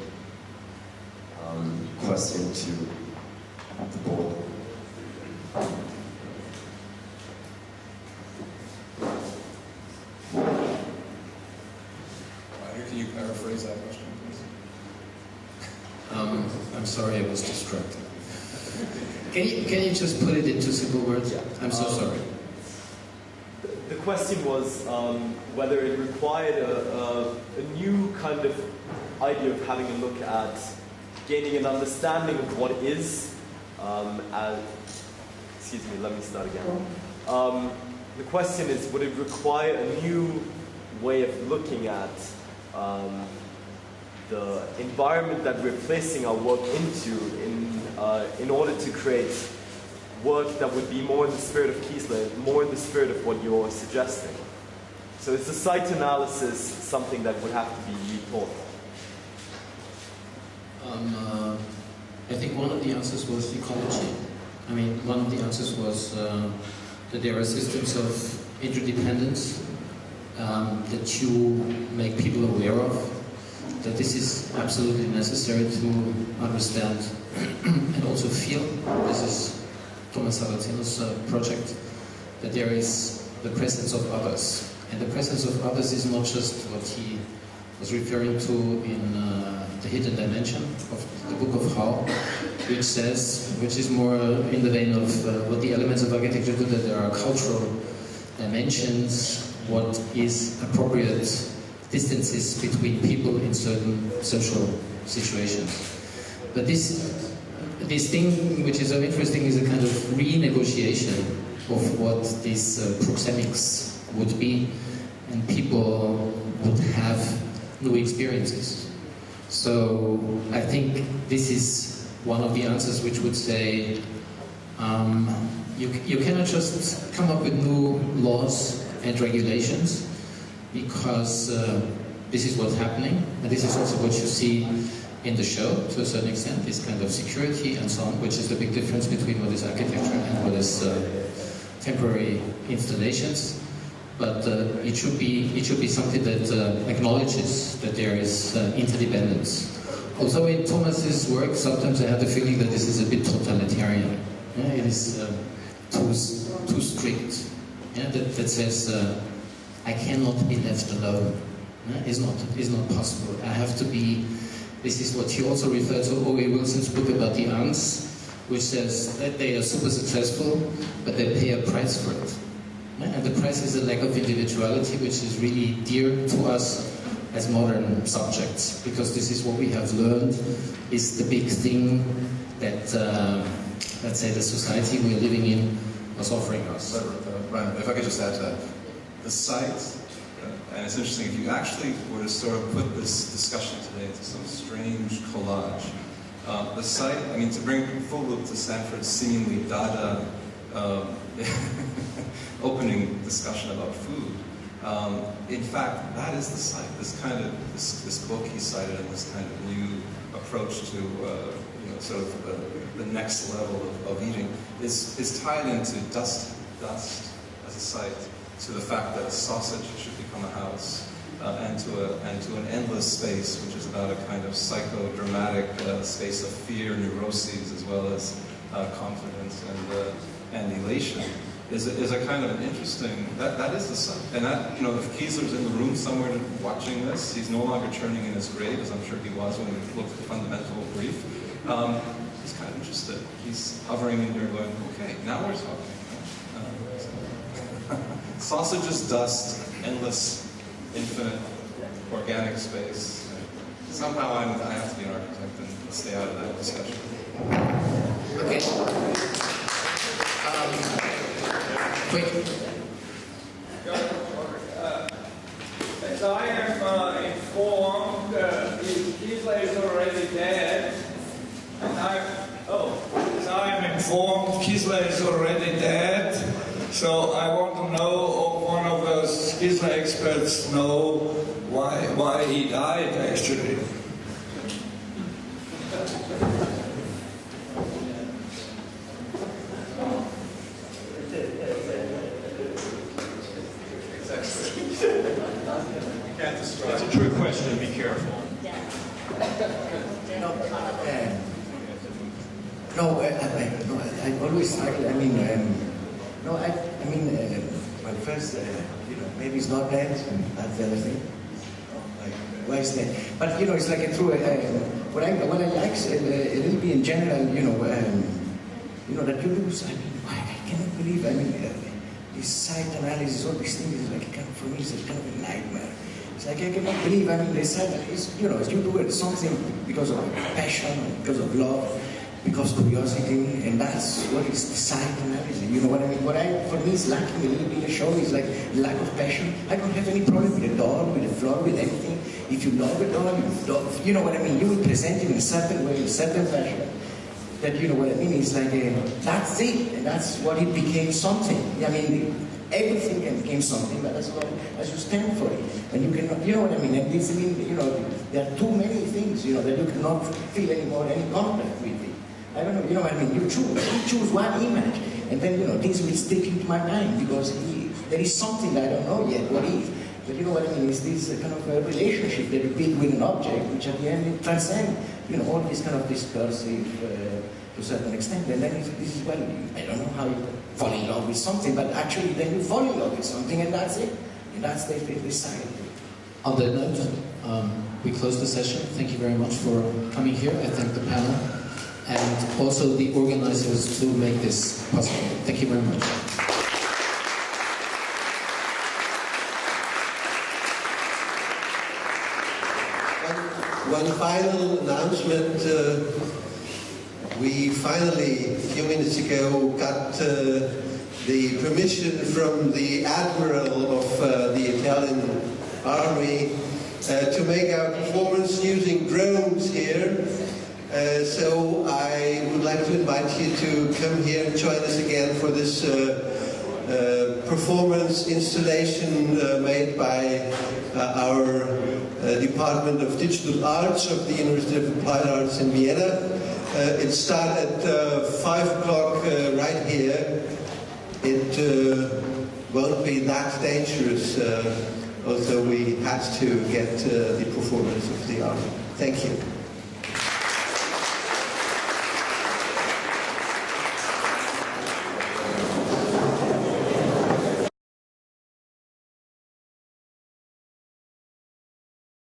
Question to the board.
sorry I was distracted. Can you just put it into simple words?
Yeah.
I'm so sorry.
The question was whether it required a new kind of idea of having a look at gaining an understanding of what is. Excuse me, let me start again. The question is, would it require a new way of looking at the environment that we're placing our work into in order to create work that would be more in the spirit of Kiesler, more in the spirit of what you're suggesting. So is the site analysis something that would have to be rethought?
I think one of the answers was ecology. I mean, one of the answers was that there are systems of interdependence that you make people aware of, that this is absolutely necessary to understand and also feel. This is Tomas Saraceno's project, that there is the presence of others. And the presence of others is not just what he was referring to in the hidden dimension of the book of How, which is more in the vein of what the elements of architecture do, that there are cultural dimensions, what is appropriate distances between people in certain social situations. But this thing which is so interesting is a kind of renegotiation of what these proxemics would be, and people would have new experiences. So I think this is one of the answers which would say you cannot just come up with new laws and regulations, because this is what's happening, and this is also what you see in the show to a certain extent, this kind of security and so on, which is the big difference between what is architecture and what is temporary installations. But it should be something that acknowledges that there is interdependence. Also in Thomas's work, sometimes I have the feeling that this is a bit totalitarian. Yeah, it is too strict. Yeah, that says I cannot be left alone. Yeah, it's not possible. I have to be. This is what he also referred to O.A. Wilson's book about the ants, which says that they are super successful, but they pay a price for it. And the price is a lack of individuality, which is really dear to us as modern subjects, because this is what we have learned is the big thing that, let's say, the society we're living in was offering us.
Reiner, if I could just add to that. The site, and it's interesting, if you actually were to sort of put this discussion today into some strange collage, the site, I mean, to bring full loop to Sanford's seemingly Dada opening discussion about food. In fact, that is the site. This book he cited, and this kind of new approach to sort of the next level of eating is tied into dust as a site, to the fact that a sausage should become a house, and to an endless space, which is about a kind of psychodramatic space of fear, neuroses, as well as confidence and elation. Is a kind of an interesting, that is the site. And that, if Kiesler's in the room somewhere watching this, he's no longer turning in his grave, as I'm sure he was when he looked at the fundamental brief. He's kind of interested. He's hovering in there going, okay, now we're talking. Sausages, dust, endless, infinite, organic space. Somehow I have to be an architect and stay out of that discussion.
Okay.
As I am informed, Kiesler is already dead, and as I am informed, Kiesler is already dead. So I want to know if one of those Kiesler experts know why he died actually.
It's a trick question, be careful.
I always struggle. Well, first, maybe it's not dead, and that's the other thing. why is that? But it's like what I like a little bit in general, that you do. I mean, I cannot believe. I mean, this site analysis, all these things is like for me, it's kind of a nightmare. It's like I cannot believe. I mean, the site is, you do something because of passion, because of love, because curiosity, and that's what is the site analysis. You know what I mean? For me is lacking a little bit in the show is like lack of passion. I don't have any problem with the dog, with the floor, with anything. If you love a dog, you know what I mean? You will present it in a certain way, in a certain fashion. That you know what I mean? It's like that's it, and that's what it became something. I mean, everything became something, but as long as you stand for it, and you cannot, you know what I mean? And this, there are too many things, that you cannot feel anymore any contact with it. I don't know, you know what I mean? You choose one image, and then this will stick into my mind because there is something I don't know yet what is. But you know what I mean? It's this kind of a relationship that you build with an object, which at the end it transcends, all this kind of discursive to a certain extent. And then this is, well, I don't know how you fall in love with something, but actually then you fall in love with something, and that's it. And that's the side.
On that note, we close the session. Thank you very much for coming here. I thank the panel and also the organizers to make this possible. Thank you very much.
One final announcement. We finally, a few minutes ago, got the permission from the Admiral of the Italian Army to make our performance using drones here. So I would like to invite you to come here and join us again for this performance installation made by our Department of Digital Arts of the University of Applied Arts in Vienna. It started at 5 o'clock right here. It won't be that dangerous, although we had to get the performance of the art. Thank you.